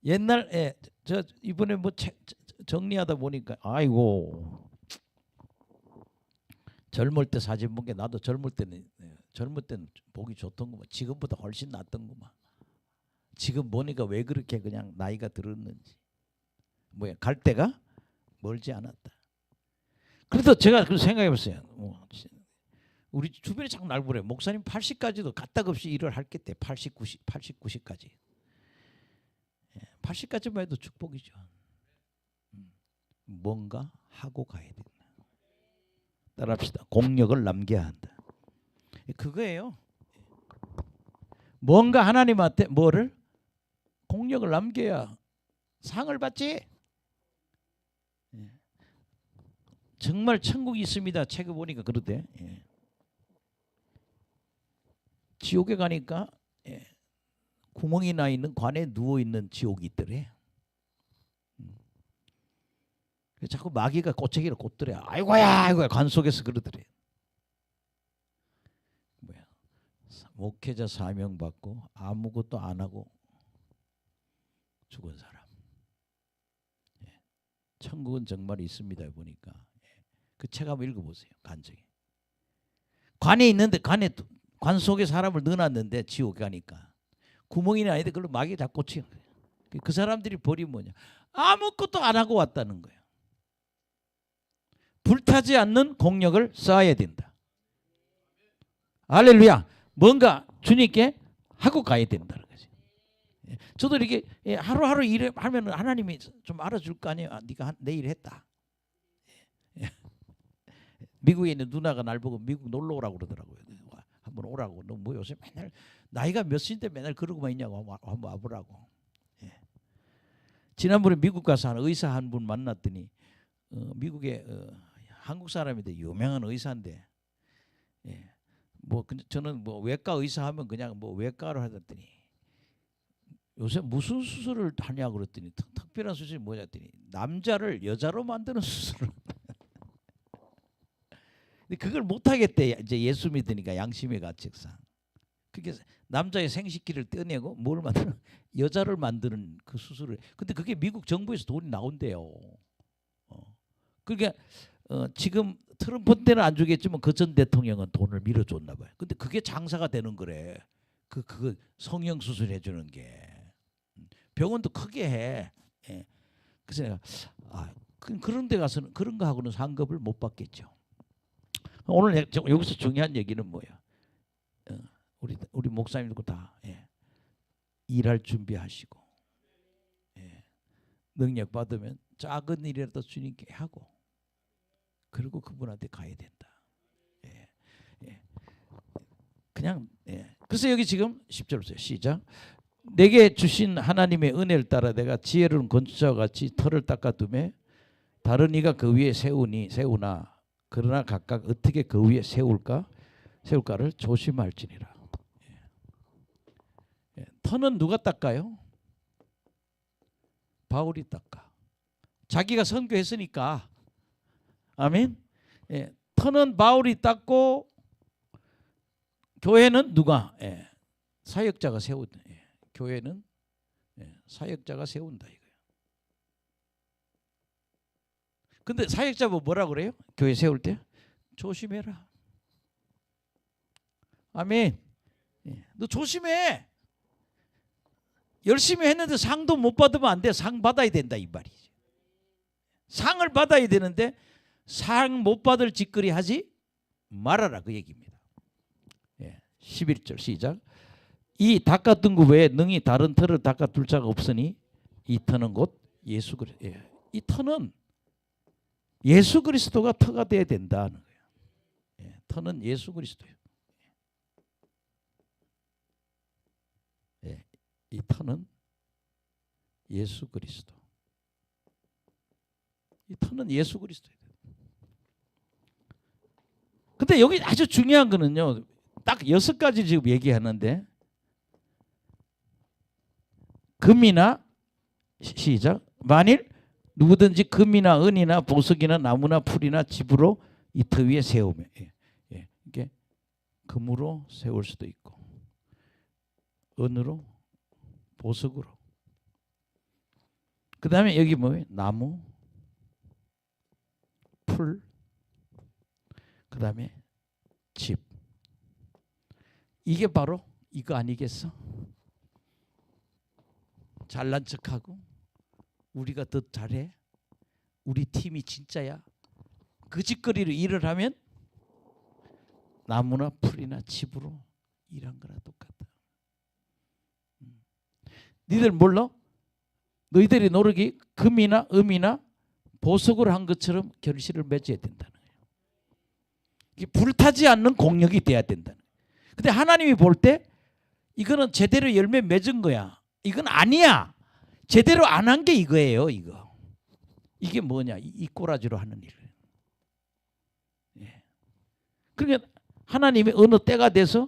옛날 저 이번에 뭐 정리하다 보니까 아이고 젊을 때 사진 본 게 나도 젊을 때는 보기 좋던구만. 지금보다 훨씬 낫던구만. 지금 보니까 왜 그렇게 그냥 나이가 들었는지. 뭐야 갈 때가 멀지 않았다. 그래도 제가 그 생각해봤어요. 우리 주변에 자꾸 날 보래. 목사님 80까지도 까딱없이 일을 할겠대. 80, 90, 80, 90까지. 80까지만 해도 축복이죠. 뭔가 하고 가야 된다. 따라합시다. 공력을 남겨야 한다. 그거예요. 뭔가 하나님한테 뭐를? 공력을 남겨야 상을 받지. 정말 천국이 있습니다. 책을 보니까 그러대. 지옥에 가니까 구멍이 나 있는 관에 누워 있는 지옥이 있더래. 자꾸 마귀가 꼬챙이를 꽂더래. 아이고야 관 속에서 그러더래. 뭐야? 목회자 사명 받고 아무것도 안 하고 죽은 사람. 천국은 정말 있습니다. 보니까 그 책 한번 읽어보세요. 간증이. 관에 있는데 관 속에 사람을 넣어놨는데 지옥에 가니까 구멍이 아닌데 그걸로 마귀가 다 꽂히는 거예요. 그 사람들이 벌이 뭐냐? 아무것도 안 하고 왔다는 거예요. 불타지 않는 공력을 쌓아야 된다. 할렐루야. 뭔가 주님께 하고 가야 된다는 거지. 저도 이렇게 하루하루 일하면 하나님이 좀 알아줄 거 아니에요. 네가 내일 했다. 미국에 있는 누나가 날 보고 미국 놀러 오라고 그러더라고요. 한번 오라고. 너 뭐 요새 맨날 나이가 몇인데 맨날 그러고만 있냐고 한번 와보라고. 지난번에 미국 가서 한 의사 한 분 만났더니 미국에 한국 사람인데 유명한 의사인데 뭐 저는 뭐 외과 의사 하면 그냥 뭐 외과로 하더니 요새 무슨 수술을 하냐 그랬더니 특별한 수술이 뭐냐 했더니 남자를 여자로 만드는 수술을. 근데 그걸 못 하겠대. 이제 예수 믿으니까 양심의 가책상. 그게 남자의 생식기를 떼내고 뭘 만드는 여자를 만드는 그 수술을. 근데 그게 미국 정부에서 돈이 나온대요. 그러니까 지금 트럼프 때는 안 주겠지만 그 전 대통령은 돈을 밀어줬나 봐요. 근데 그게 장사가 되는 거래. 그 성형 수술 해주는 게. 병원도 크게 해. 예. 그래서 내가 그런 데 가서는 그런 거 하고는 상급을 못 받겠죠. 오늘 여기서 중요한 얘기는 뭐야? 우리 목사님들도 다 일할 준비하시고 능력 받으면 작은 일이라도 주님께 하고 그리고 그분한테 가야 된다. 그냥 그래서 여기 지금 10절 보세요. 시작. 내게 주신 하나님의 은혜를 따라 내가 지혜로운 건축자와 같이 터를 닦아두매 다른 이가 그 위에 세우나 그러나 각각 어떻게 그 위에 세울까를 조심할지니라. 터는 누가 닦아요? 바울이 닦아. 자기가 선교했으니까. 아멘. 터는 바울이 닦고 교회는 누가? 사역자가 세운다. 교회는 사역자가 세운다 이거예요. 근데 사역자 뭐라 그래요? 교회 세울 때 조심해라. 아멘. 너 조심해. 열심히 했는데 상도 못 받으면 안 돼. 상 받아야 된다 이 말이지. 상을 받아야 되는데 상 못 받을 짓거리 하지 말아라 그 얘기입니다. 11절 시작. 이 닦아둔 것 외에 능히 다른 터를 닦아둘 자가 없으니 이 터는 곧 예수 그리스도. 이 터는 예수 그리스도가 터가 돼야 된다는 거예요. 터는 예수 그리스도예요. 이 터는 예수 그리스도. 이 터는 예수 그리스도예요. 근데 여기 아주 중요한 거는요. 딱 6가지 지금 얘기하는데 금이나 시작. 만일 누구든지 금이나 은이나 보석이나 나무나 풀이나 집으로 이 터 위에 세우며 이게 금으로 세울 수도 있고 은으로 보석으로. 그 다음에 여기 뭐예요? 나무, 풀, 그 다음에 집. 이게 바로 이거 아니겠어? 잘난 척하고 우리가 더 잘해? 우리 팀이 진짜야? 그 짓거리로 일을 하면 나무나 풀이나 집으로 일한 거랑 똑같다. 니들 몰라? 너희들이 노력이 금이나 음이나 보석으로 한 것처럼 결실을 맺어야 된다는 거예요. 이게 불타지 않는 공력이 돼야 된다는 거예요. 근데 하나님이 볼 때 이거는 제대로 열매 맺은 거야. 이건 아니야. 제대로 안 한 게 이거예요. 이게 뭐냐? 이 꼬라지로 하는 일. 그러니까 하나님이 어느 때가 돼서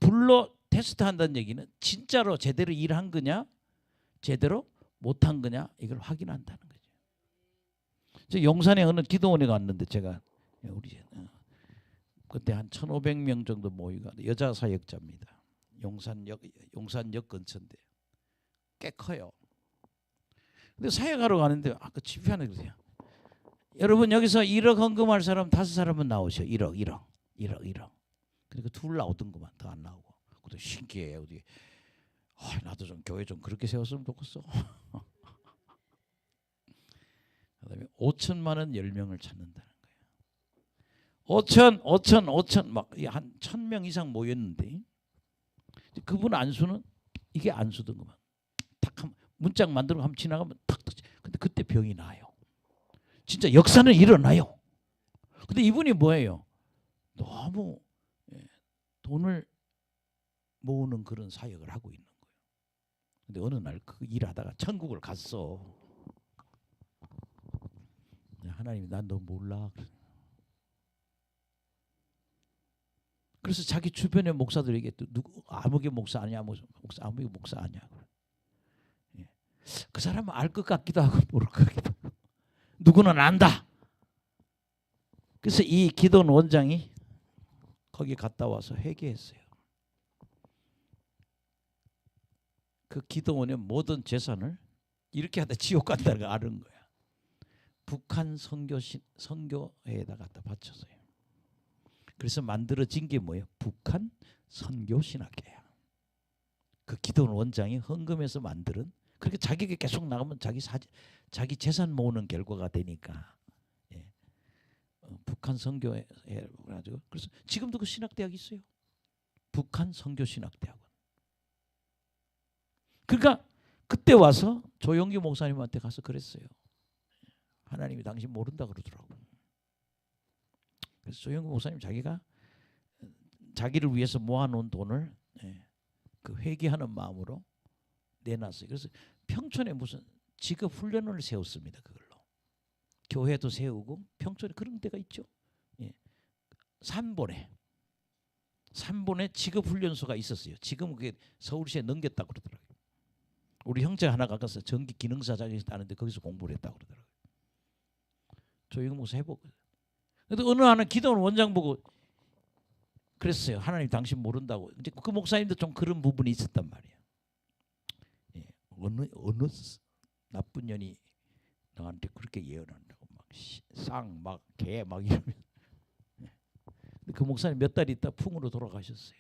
불러 테스트한다는 얘기는 진짜로 제대로 일한 거냐, 제대로 못한 거냐 이걸 확인한다는 거죠. 저 용산에 어느 기도원에 갔는데 제가 우리 그때 한 1,500명 정도 모이가 여자 사역자입니다. 용산역 근처인데 꽤 커요. 근데 사역하러 가는데 아까 집회하는 거세요. 여러분 여기서 1억 헌금할 사람 5사람은 나오셔. 1억. 그러니까 둘 나오던구만 더 안 나오고. 그것도 신기해. 어디 나도 좀 교회 좀 그렇게 세웠으면 좋겠어. 그다음에 5천만 원 10명을 찾는다는 거예요. 5천 막 한 1,000명 이상 모였는데 그분 안수는 이게 안수던구만. 탁 문짝 만들고 한번 지나가면 탁. 근데 그때 병이 나요. 진짜 역사는 일어나요. 근데 이분이 뭐예요? 너무 돈을 모으는 그런 사역을 하고 있는 거예요. 근데 어느 날 그 일하다가 천국을 갔어. 하나님이 난 너 몰라. 그래서 자기 주변의 목사들에게 또 누구 아무개 목사 아니야, 아무개 목사 아니야. 그 사람은 알 것 같기도 하고 모를 것 같기도 하고. 누구는 안다. 그래서 이 기도원 원장이 거기 갔다 와서 회개했어요. 그 기도원의 모든 재산을 이렇게 하다 지옥 간다는 걸 아는 거야. 북한 선교회에다 갖다 바쳤어요. 그래서 만들어진 게 뭐예요? 북한 선교신학회야. 그 기도원 원장이 헌금해서 만드는 그렇게 자기가 계속 나가면 자기 재산 모으는 결과가 되니까 예. 북한 선교회 가지고 그래서 지금도 그 신학대학이 있어요. 북한 선교신학대학원. 그러니까 그때 와서 조영기 목사님한테 가서 그랬어요. 하나님이 당신 모른다 그러더라고요. 그래서 조영기 목사님 자기가 자기를 위해서 모아놓은 돈을 그 회개하는 마음으로 내놨어요. 그래서 평촌에 무슨 직업 훈련을 세웠습니다. 그걸로 교회도 세우고 평촌에 그런 데가 있죠. 예. 산본에 직업 훈련소가 있었어요. 지금 그게 서울시에 넘겼다고 그러더라고요. 우리 형제 하나가 가서 전기 기능사 자격이 따는데 거기서 공부를 했다고 그러더라고요. 조영기 목사 해보고. 근데 어느 하나 기도원 원장 보고 그랬어요. 하나님 당신 모른다고. 이제 그 목사님도 좀 그런 부분이 있었단 말이에요. 예, 어느 나쁜 년이 너한테 그렇게 예언한다고 막 쌍 막 개 막 이러면. 예. 그 목사님 몇 달 있다 풍으로 돌아가셨어요.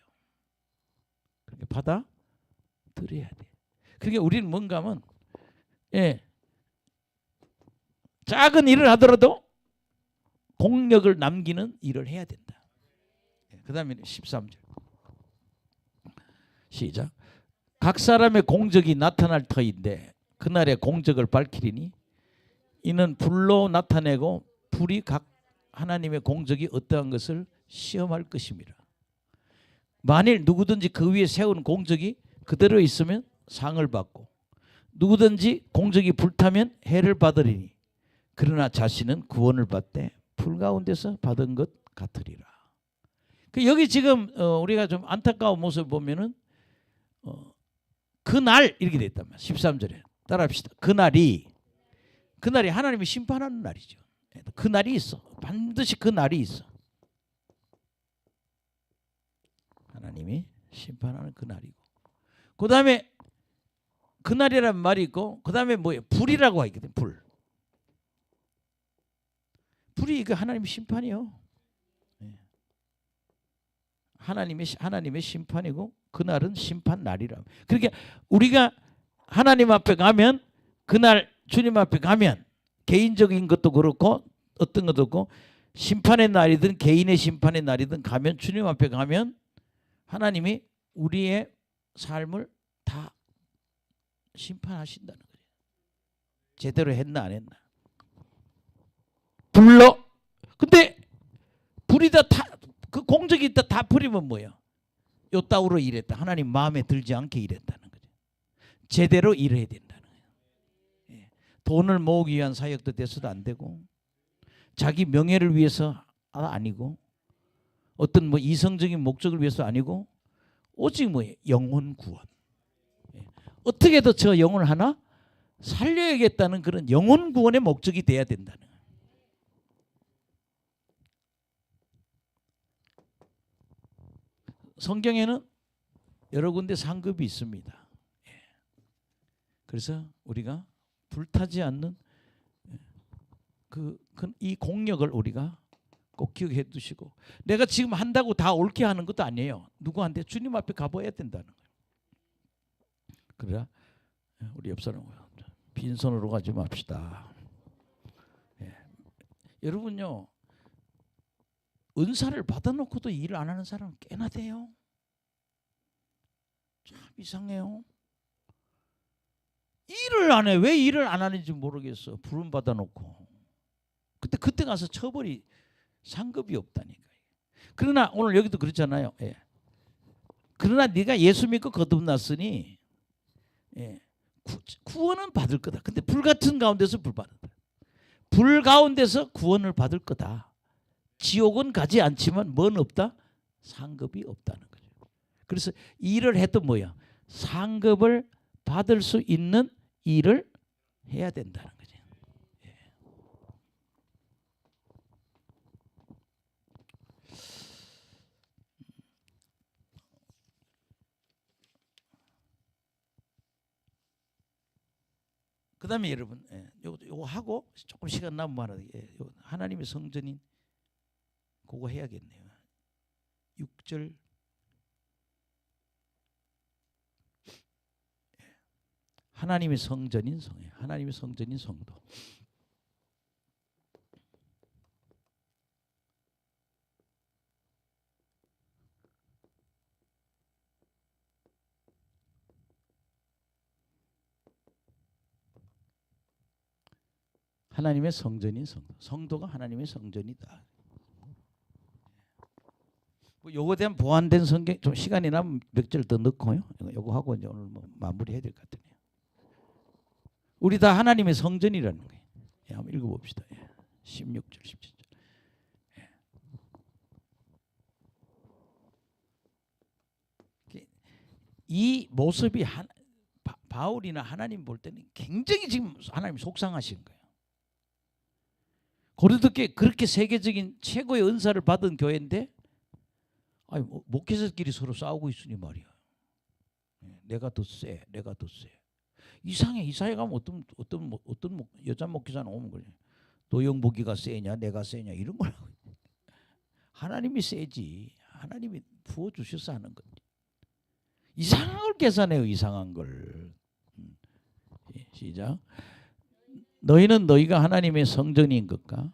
그렇게 받아 들여야 돼. 그러니까 우리는 뭔가 하면 작은 일을 하더라도 공력을 남기는 일을 해야 된다. 그 다음에 13절 시작. 각 사람의 공적이 나타날 터인데 그날의 공적을 밝히리니 이는 불로 나타내고 불이 각 하나님의 공적이 어떠한 것을 시험할 것입니다. 만일 누구든지 그 위에 세운 공적이 그대로 있으면 상을 받고 누구든지 공적이 불타면 해를 받으리니 그러나 자신은 구원을 받되 불 가운데서 받은 것 같으리라. 여기 지금 우리가 좀 안타까운 모습을 보면은 그날 이렇게 돼 있단 말이야. 13절에 따라합시다. 그날이 하나님이 심판하는 날이죠. 그날이 있어. 반드시 그 날이 있어. 하나님이 심판하는 그 날이고. 그 다음에 그날이라는 말이 있고 그 다음에 뭐예요? 불이라고 하거든. 불이 이거 하나님의 심판이요. 하나님의 심판이고 그날은 심판 날이라. 그러니까 우리가 하나님 앞에 가면 그날 주님 앞에 가면 개인적인 것도 그렇고 어떤 것도 그렇고 심판의 날이든 개인의 심판의 날이든 가면 주님 앞에 가면 하나님이 우리의 삶을 다 심판하신다는 거예요. 제대로 했나 안 했나. 불러. 근데 불이 다 그 공적이 있다 다 버리면 뭐예요? 요따구로 일했다. 하나님 마음에 들지 않게 일했다는 거죠. 제대로 일해야 된다는 거예요. 예. 돈을 모으기 위한 사역도 돼서도 안 되고 자기 명예를 위해서 아니고 어떤 뭐 이성적인 목적을 위해서 아니고 오직 뭐예요? 영혼 구원. 예. 어떻게 해도 저 영혼을 하나 살려야겠다는 그런 영혼 구원의 목적이 돼야 된다는 거예요. 성경에는 여러 군데 상급이 있습니다. 그래서 우리가 불타지 않는 이 공력을 우리가 꼭 기억해 두시고 내가 지금 한다고 다 옳게 하는 것도 아니에요. 누구한테 주님 앞에 가봐야 된다는 거예요. 그래야 우리 옆 사람 빈손으로 가지 맙시다. 여러분요. 은사를 받아놓고도 일을 안 하는 사람은 꽤나 돼요. 참 이상해요. 일을 안 해. 왜 일을 안 하는지 모르겠어. 부름 받아놓고. 그때 가서 처벌이 상급이 없다니까요. 그러나 오늘 여기도 그렇잖아요. 예. 그러나 네가 예수 믿고 거듭났으니 구원은 받을 거다. 근데 불같은 가운데서 불 가운데서 구원을 받을 거다. 지옥은 가지 않지만 뭔 없다? 상급이 없다는 거죠. 그래서 일을 해도 뭐야? 상급을 받을 수 있는 일을 해야 된다는 거죠. 예. 그 다음에 여러분 요거 하고 조금 시간 남으면 하나 하나님의 성전인 그거 해야겠네요. 6절 하나님의 성전인 성회, 하나님의 성전인 성도. 하나님의 성전인 성도. 성도가 하나님의 성전이다. 뭐 요거에 대한 보완된 성경 좀 시간이 나면 몇 절 더 넣고요. 요거 하고 이제 오늘 뭐 마무리해야 될 것 같으네요. 우리 다 하나님의 성전이라는 거예요. 예, 한번 읽어봅시다. 예. 16절, 17절. 예. 이 모습이 바울이나 하나님 볼 때는 굉장히 지금 하나님 속상하신 거예요. 고린도교회 그렇게 세계적인 최고의 은사를 받은 교회인데 아니, 목회자끼리 서로 싸우고 있으니 말이야. 내가 더 세, 내가 더 세. 이상해. 이사회 가면 어떤 여자 목회자는 오면 그래. 노영복이가 세냐, 내가 세냐 이런 거라고. 하나님이 세지. 하나님이 부어 주셔서 하는 거지. 이상한 걸 계산해요. 이상한 걸. 시작. 너희는 너희가 하나님의 성전인 것과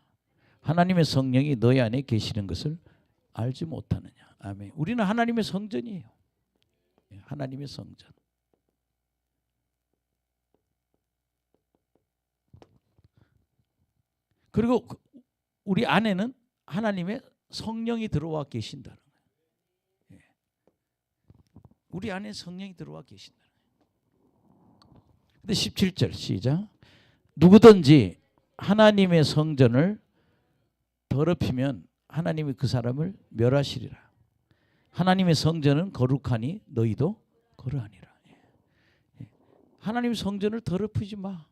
하나님의 성령이 너희 안에 계시는 것을 알지 못하느냐. 아멘. 우리는 하나님의 성전이에요. 하나님의 성전. 그리고 우리 안에는 하나님의 성령이 들어와 계신다는 거예요. 우리 안에 성령이 들어와 계신다는 거예요. 근데 17절 시작. 누구든지 하나님의 성전을 더럽히면 하나님이 그 사람을 멸하시리라. 하나님의 성전은 거룩하니 너희도 그러하니라. 하나님의 성전을 더럽히지 마.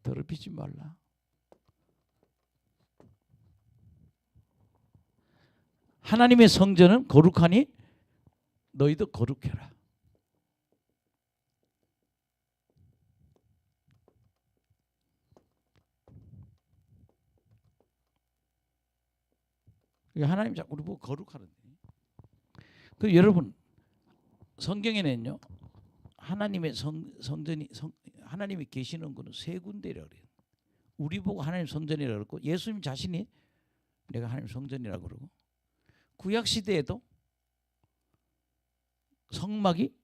더럽히지 말라. 하나님의 성전은 거룩하니 너희도 거룩해라. 하나님 자꾸 우리 보고 거룩하는데. 그 여러분 성경에는요 하나님의 성전이 하나님이 계시는 것은 세 군데라 그래요. 우리 보고 하나님 성전이라 그러고 예수님 자신이 내가 하나님 성전이라 그러고 구약 시대에도 성막이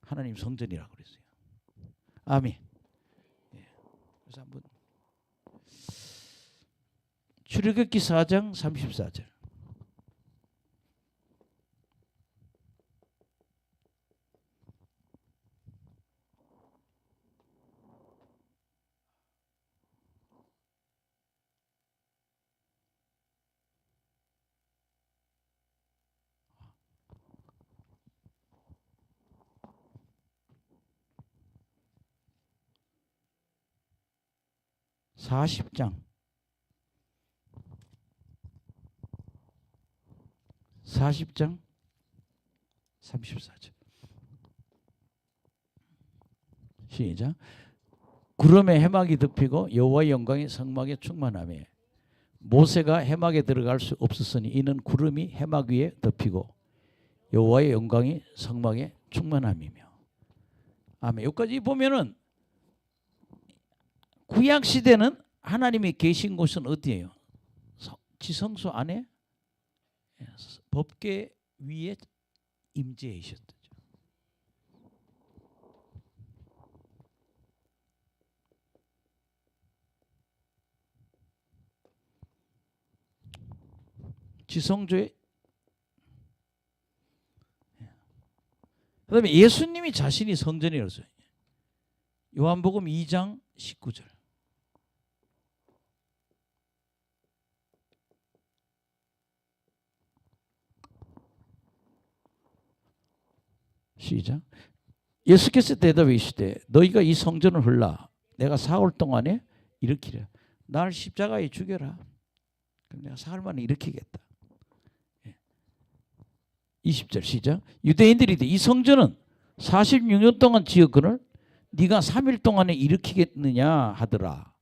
하나님 성전이라고 그랬어요. 아멘. 그래서 한번 출애굽기 4장 34절. (40장) 40장 34절 시작. 구름에 해막이 덮이고 여호와의 영광이 성막에 충만하며 모세가 해막에 들어갈 수 없었으니 이는 구름이 해막 위에 덮이고 여호와의 영광이 성막에 충만함이며. 아멘. 여기까지 보면은 구약 시대는 하나님이 계신 곳은 어디예요? 지성소 안에 법궤 위에 임재하셨죠. 지성소에 그다음에 예수님이 자신이 성전이라서 요한복음 2장 19절. 시작. 예수께서 대답하시되 너희가 이 성전을 헐라 내가 사흘 동안에 일으키랴. 날 십자가에 죽여라. 그럼 내가 사흘 만에 일으키겠다. 20절 시작. 유대인들이 이 성전은 46년 동안 지었거늘 네가 3일 동안에 일으키겠느냐 하더라.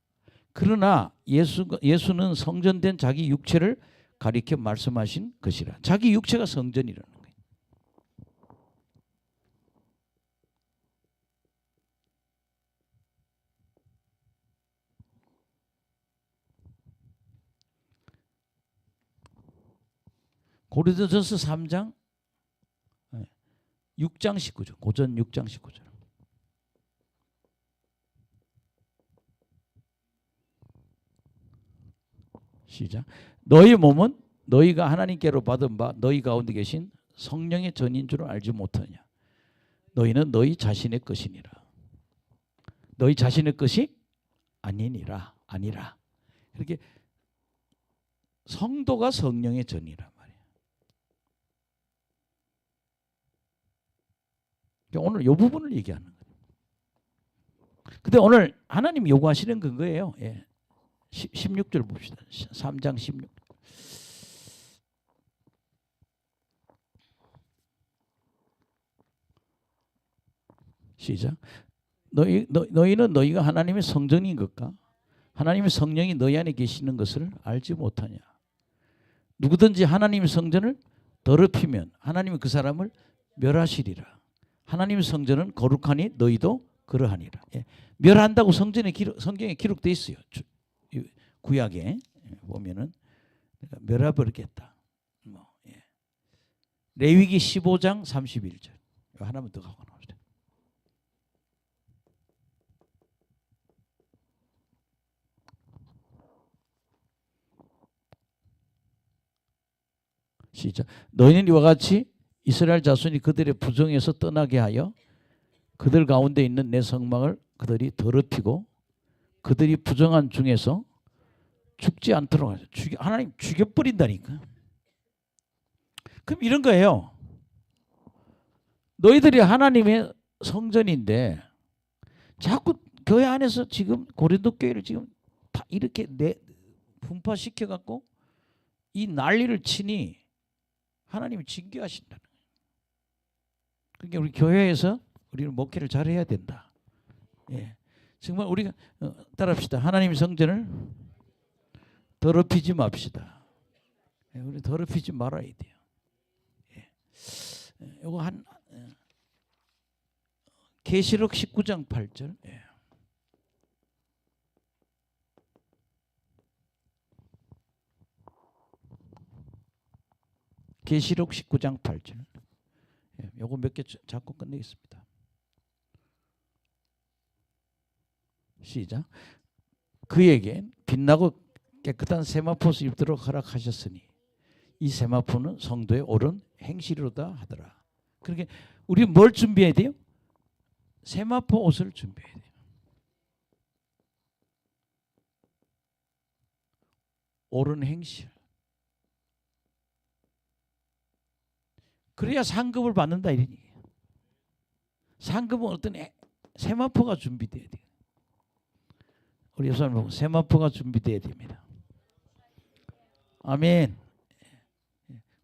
그러나 예수는 성전된 자기 육체를 가리켜 말씀하신 것이라. 자기 육체가 성전이라는 거예요. 고린도전서 3장 6장 19절. 고전 6장 19절. 시작. 너희 몸은 너희가 하나님께로 받은 바 너희 가운데 계신 성령의 전인 줄 알지 못하냐. 너희는 너희 자신의 것이니라. 너희 자신의 것이 아니니라. 아니라. 그렇게 성도가 성령의 전이란 말이에요. 오늘 이 부분을 얘기하는 거예요. 근데 오늘 하나님 요구하시는 그거예요. 예. 16절 봅시다. 3장 16. 시작. 너희는 너희가 하나님의 성전인 것과 하나님의 성령이 너희 안에 계시는 것을 알지 못하냐. 누구든지 하나님의 성전을 더럽히면 하나님이 그 사람을 멸하시리라. 하나님의 성전은 거룩하니 너희도 그러하니라. 예. 멸한다고 성경에 기록되어 있어요. 구약에 보면은 멸해버리겠다. 예. 레위기 15장 31절. 하나만 더 갖고 나옵시다. 시작. 너희는 이와 같이 이스라엘 자손이 그들의 부정에서 떠나게 하여 그들 가운데 있는 내 성막을 그들이 더럽히고 그들이 부정한 중에서 죽지 않도록 하죠. 하나님 죽여버린다니까. 그럼 이런 거예요. 너희들이 하나님의 성전인데 자꾸 교회 안에서 지금 고린도 교회를 지금 다 이렇게 분파시켜 갖고 이 난리를 치니 하나님이 징계하신다는 거예요. 그러니까 우리 교회에서 우리는 목회를 잘해야 된다. 예, 정말 우리가 따라합시다. 하나님의 성전을 더럽히지 맙시다. 예, 우리 더럽히지 말아야 돼요. 예. 요거 한 계시록 19장 8절. 예. 계시록 19장 8절. 예, 요거 몇 개 잡고 끝내겠습니다. 시작. 그에게 빛나고 깨끗한 세마포를 입도록 허락하셨으니 이 세마포는 성도의 옳은 행실이로다 하더라. 그러니까 우리 뭘 준비해야 돼요? 세마포 옷을 준비해야 돼요. 옳은 행실. 그래야 상급을 받는다 이런 얘기예요. 상급은 어떤 세마포가 준비돼야 돼요. 우리 옆사람 보고 세마포가 준비돼야 됩니다. 아멘.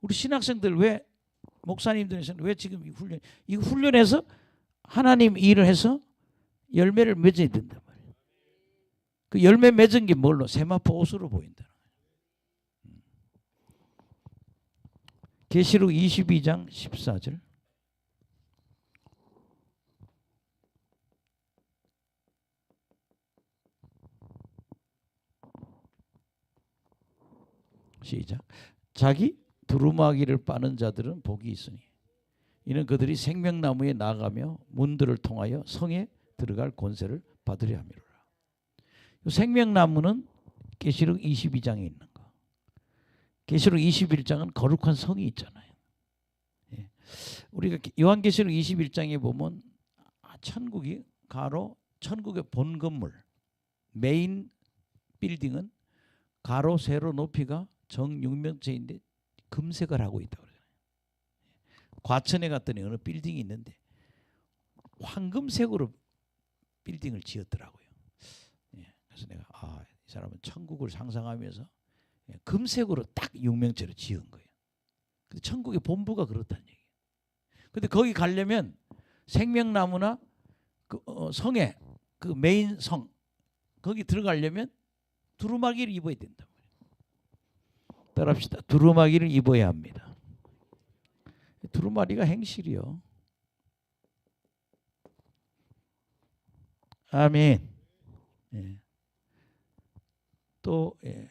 우리 신학생들 왜 목사님들에서는 왜 지금 이 훈련해서 하나님 일을 해서 열매를 맺어야 된단 말이에요. 그 열매 맺은 게 뭘로? 세마포 옷으로 보인다. 계시록 22장 14절. 시작. 자기 두루마기를 빠는 자들은 복이 있으니 이는 그들이 생명나무에 나아가며 문들을 통하여 성에 들어갈 권세를 받으려 함이로라. 생명나무는 계시록 22장에 있는 거. 계시록 21장은 거룩한 성이 있잖아요. 예. 우리가 요한계시록 21장에 보면 천국이 가로 천국의 본 건물 메인 빌딩은 가로 세로 높이가 정 6면체인데 금색을 하고 있다고 그러잖아요. 과천에 갔더니 어느 빌딩이 있는데 황금색으로 빌딩을 지었더라고요. 예, 그래서 내가 이 사람은 천국을 상상하면서 금색으로 딱 6면체로 지은 거예요. 근데 천국의 본부가 그렇다는 얘기예요. 근데 거기 가려면 생명나무나 그 성에 그 메인 성 거기 들어가려면 두루마기를 입어야 된다. 따라합시다. 두루마기를 입어야 합니다. 두루마리가 행실이요. 아멘. 예. 또 예.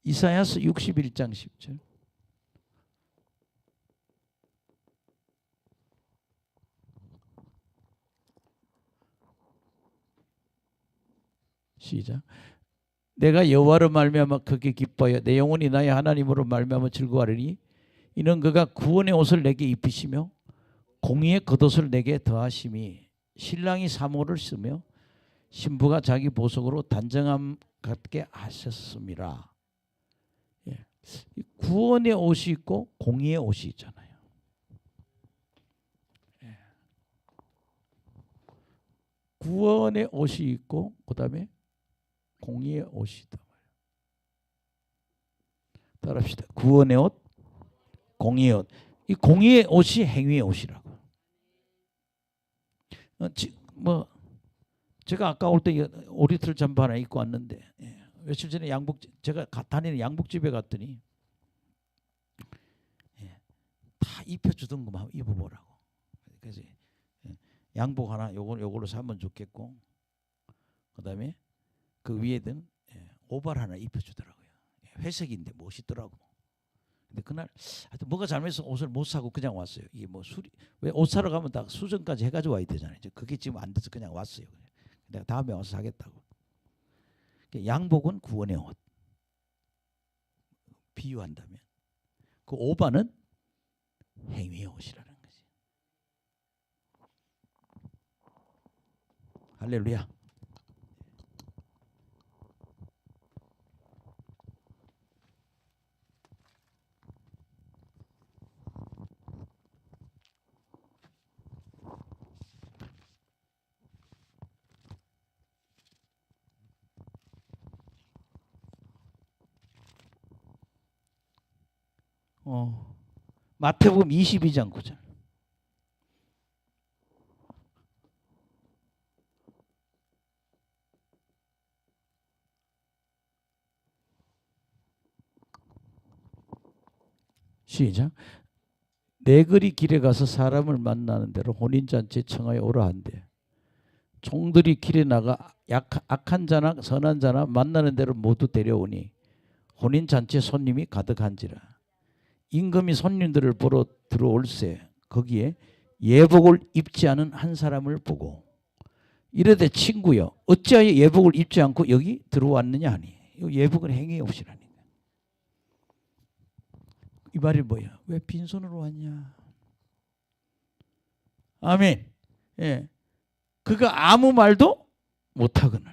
이사야서 61장 10절. 시작. 내가 여호와로 말미암아 크게 기뻐하여 내 영혼이 나의 하나님으로 말미암아 즐거워하리니 이는 그가 구원의 옷을 내게 입히시며 공의의 겉옷을 내게 더하심이 신랑이 사모를 쓰며 신부가 자기 보석으로 단정함 같게 하셨습니다. 예. 구원의 옷이 있고 공의의 옷이 있잖아요. 예. 구원의 옷이 있고 그다음에 공의의 옷이 있단 말이에요. 따라합시다. 구원의 옷, 공의의 옷. 이 공의의 옷이 행위의 옷이라고. 뭐 제가 아까 올 때 오리털 잠바 하나 입고 왔는데 며칠 전에 제가 다니는 양복집에 갔더니 다 입혀주던 것만 입어보라고. 그래서 양복 하나 요걸로 사면 좋겠고 그다음에 그 위에든 오발 하나 입혀주더라고요. 회색인데 멋있더라고. 근데 그날 하여튼 뭐가 잘못해서 옷을 못 사고 그냥 왔어요. 이게 뭐 왜 옷 사러 가면 다 수정까지 해가지고 와야 되잖아요. 그게 지금 안 돼서 그냥 왔어요. 내가 다음에 와서 사겠다고. 양복은 구원의 옷. 비유한다면 그 오반은 행위의 옷이라는 거지. 할렐루야. 마태복음 22장 9절. 시작. 내거리 길에 가서 사람을 만나는 대로 혼인잔치에 청하여 오라 한대. 종들이 길에 나가 악한 자나 선한 자나 만나는 대로 모두 데려오니 혼인잔치에 손님이 가득한지라. 임금이 손님들을 보러 들어올세 거기에 예복을 입지 않은 한 사람을 보고 이르되 친구여 어찌하여 예복을 입지 않고 여기 들어왔느냐 하니 예복은 행위의 옷이라니. 이 말이 뭐야? 왜 빈손으로 왔냐? 아멘. 예. 그가 아무 말도 못하거늘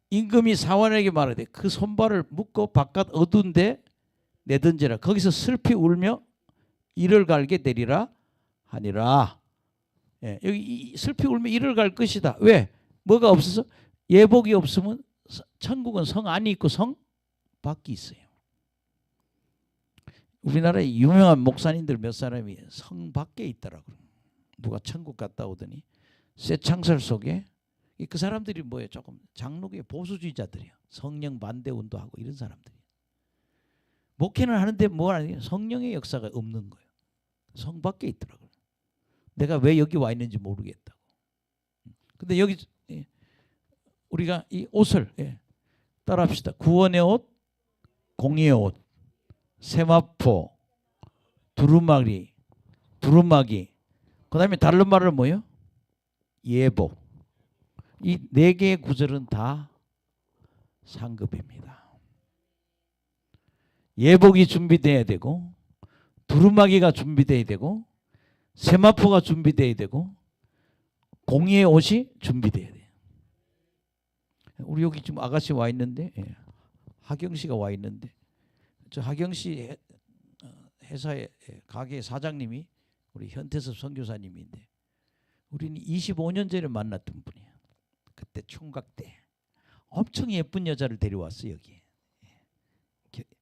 임금이 사환에게 말하되 그 손발을 묶어 바깥 어두운 데 내던지라. 거기서 슬피 울며 이를 갈게 되리라 하니라. 예, 여기 슬피 울며 이를 갈 것이다. 왜? 뭐가 없어서? 예복이 없으면 천국은 성 안이 있고 성 밖이 있어요. 우리나라에 유명한 목사님들 몇 사람이 성 밖에 있더라고요. 누가 천국 갔다 오더니 쇠창살 속에 그 사람들이 뭐예요? 조금 장로교의 보수주의자들이에요. 성령 반대 운동하고 이런 사람들이. 목회는 하는데 뭘 하냐? 성령의 역사가 없는 거예요. 성 밖에 있더라고요. 내가 왜 여기 와 있는지 모르겠다고. 근데 여기 우리가 이 옷을 따라합시다. 구원의 옷, 공의의 옷, 세마포, 두루마기, 그 다음에 다른 말은 뭐예요? 예복. 이 네 개의 구절은 다 상급입니다. 예복이 준비돼야 되고 두루마기가 준비돼야 되고 세마포가 준비돼야 되고 공의의 옷이 준비돼야 돼요. 우리 여기 지금 아가씨 와 있는데 하경 씨가 와 있는데 저 하경 씨 회사의 가게 사장님이 우리 현태섭 선교사님인데 우리는 25년 전에 만났던 분이에요. 그때 총각 때 엄청 예쁜 여자를 데려왔어 여기.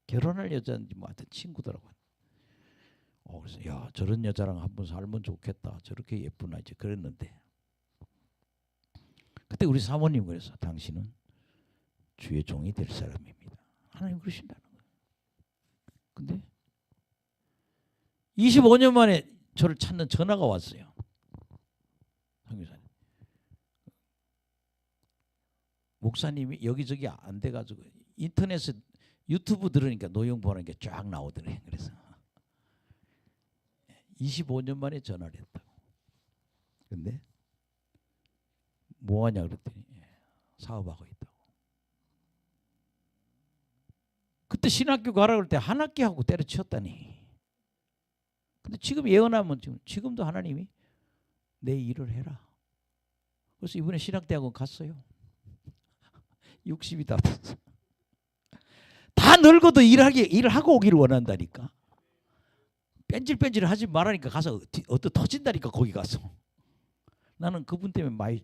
결혼할 여자인지 뭐 하여튼 친구더라고요. 그래서 야 저런 여자랑 한번 살면 좋겠다. 저렇게 예쁘나 이제 그랬는데 그때 우리 사모님 그래서 당신은 주의 종이 될 사람입니다. 하나님 그러신다는 거예요. 근데 25년 만에 저를 찾는 전화가 왔어요. 성교사님. 목사님이 여기저기 안 돼가지고 인터넷에 유튜브 들으니까 노영 보라는 게 쫙 나오더래. 그래서 25년 만에 전화를 했다고. 근데 뭐하냐 그랬더니 사업하고 있다고. 그때 신학교 가라 그럴 때 한 학기 하고 때려치웠다니. 근데 지금 예언하면 지금도 하나님이 내 일을 해라. 그래서 이번에 신학대학원 갔어요. 60이 다 됐어. 다 늙어도 일을 하고 오기를 원한다니까. 뺀질뺀질 하지 말라니까 가서 어떤 터진다니까 거기 가서. 나는 그분 때문에 많이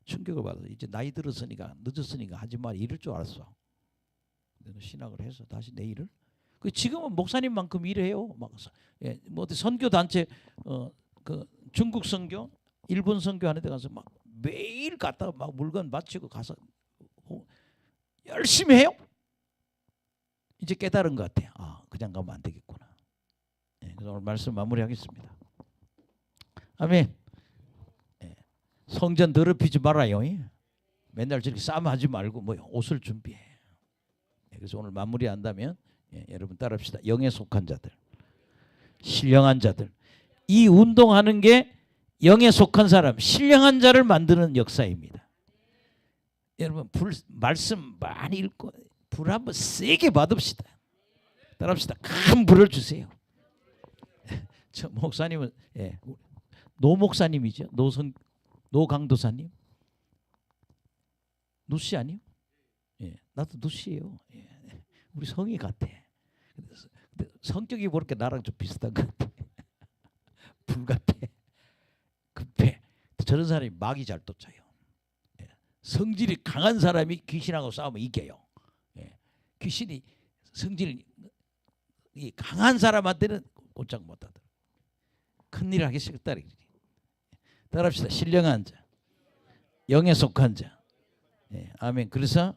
충격을 받아서 이제 나이 들었으니까 늦었으니까 하지 말 이럴 줄 알았어. 신학을 해서 다시 내 일을. 지금은 목사님만큼 일해요. 막 뭐 어디 선교 단체 그 중국 선교, 일본 선교 하는 데 가서 막 매일 갔다가 막 물건 마치고 가서 열심히 해요. 이제 깨달은 것 같아요. 그냥 가면 안 되겠구나. 그래서 오늘 말씀 마무리하겠습니다. 아멘. 성전 더럽히지 말아요. 맨날 저렇게 싸움하지 말고 뭐 옷을 준비해. 그래서 오늘 마무리한다면 여러분 따라합시다. 영에 속한 자들, 신령한 자들. 이 운동하는 게 영에 속한 사람, 신령한 자를 만드는 역사입니다. 여러분 말씀 많이 읽고 불 한번 세게 받읍시다. 따라합시다. 큰 불을 주세요. 저 목사님은 노 목사님이죠. 노 강도사님. 누씨 아니요? 나도 누씨예요. 우리 성이 같아. 근데 성격이 보니까 나랑 좀 비슷한 것 같아. 불 같아. 급해. 저런 사람이 막이 잘 쫓아요. 성질이 강한 사람이 귀신하고 싸우면 이겨요. 귀신이 성질이 강한 사람한테는 꼼짝 못하더라. 큰일 하기 싫다. 따라합시다. 신령한 자, 영에 속한 자. 아멘. 그래서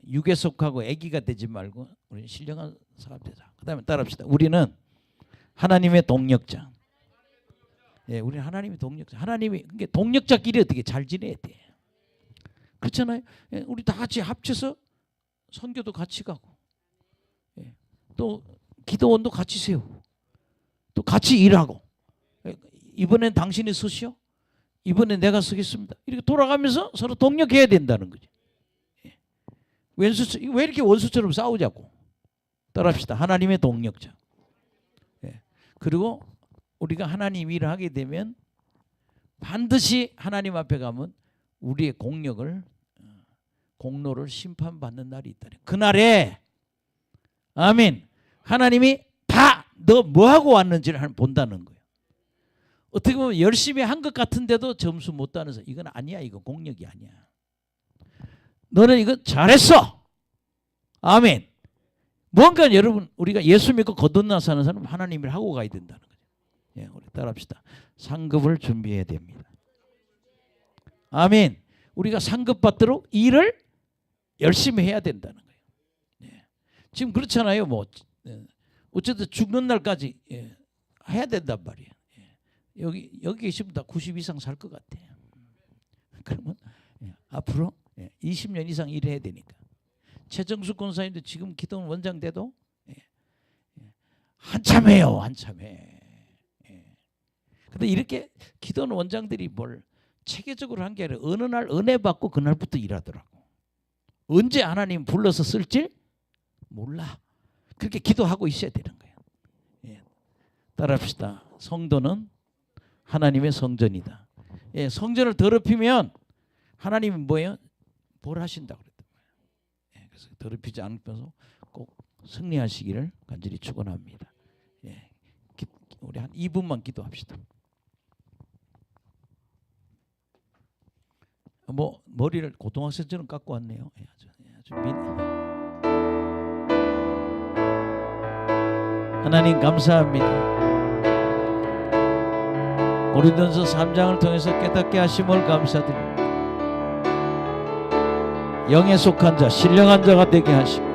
육에 속하고 애기가 되지 말고 우리는 신령한 사람 되자. 그 다음에 따라합시다. 우리는 하나님의 동력자. 우리는 하나님의 동력자. 하나님이 그러니까 동력자끼리 어떻게 잘 지내야 돼. 그렇잖아요. 우리 다 같이 합쳐서 선교도 같이 가고 또 기도원도 같이 세우고 또 같이 일하고 이번엔 당신이 서시오. 이번엔 내가 서겠습니다. 이렇게 돌아가면서 서로 동력해야 된다는 거죠. 왜 이렇게 원수처럼 싸우자고. 따라합시다. 하나님의 동력자. 그리고 우리가 하나님 일을 하게 되면 반드시 하나님 앞에 가면 우리의 공로를 심판받는 날이 있다. 그날에 아멘. 하나님이 다 너 뭐하고 왔는지를 본다는 거예요. 어떻게 보면 열심히 한 것 같은데도 점수 못 따면서 이건 아니야. 이거 공력이 아니야. 너는 이거 잘했어. 아멘. 뭔가 여러분 우리가 예수 믿고 거듭나 사는 사람은 하나님을 하고 가야 된다는 거죠. 우리 따라합시다. 상급을 준비해야 됩니다. 아멘. 우리가 상급 받도록 일을 열심히 해야 된다는 거예요. 지금 그렇잖아요. 뭐 어쨌든 죽는 날까지 해야 된단 말이에요. 여기 계시면 다 90 이상 살 것 같아요. 그러면 앞으로 20년 이상 일해야 되니까. 최정숙 권사님도 지금 기도원 원장 돼도 한참 해요. 한참 해. 근데 이렇게 기도원 원장들이 뭘 체계적으로 한 게 아니라 어느 날 은혜 받고 그날부터 일하더라고. 언제 하나님 불러서 쓸지 몰라. 그렇게 기도하고 있어야 되는 거예요. 따라합시다. 성도는 하나님의 성전이다. 성전을 더럽히면 하나님이 뭐예요? 뭘 하신다고 그랬단 말이에요. 그래서 더럽히지 않으면서 꼭 승리하시기를 간절히 축원합니다. 우리 한 2분만 기도합시다. 뭐 머리를 고등학생처럼 깎고 왔네요. 아주 하나님 감사합니다. 고린도전서 3장을 통해서 깨닫게 하심을 감사드립니다. 영에 속한 자, 신령한 자가 되게 하시고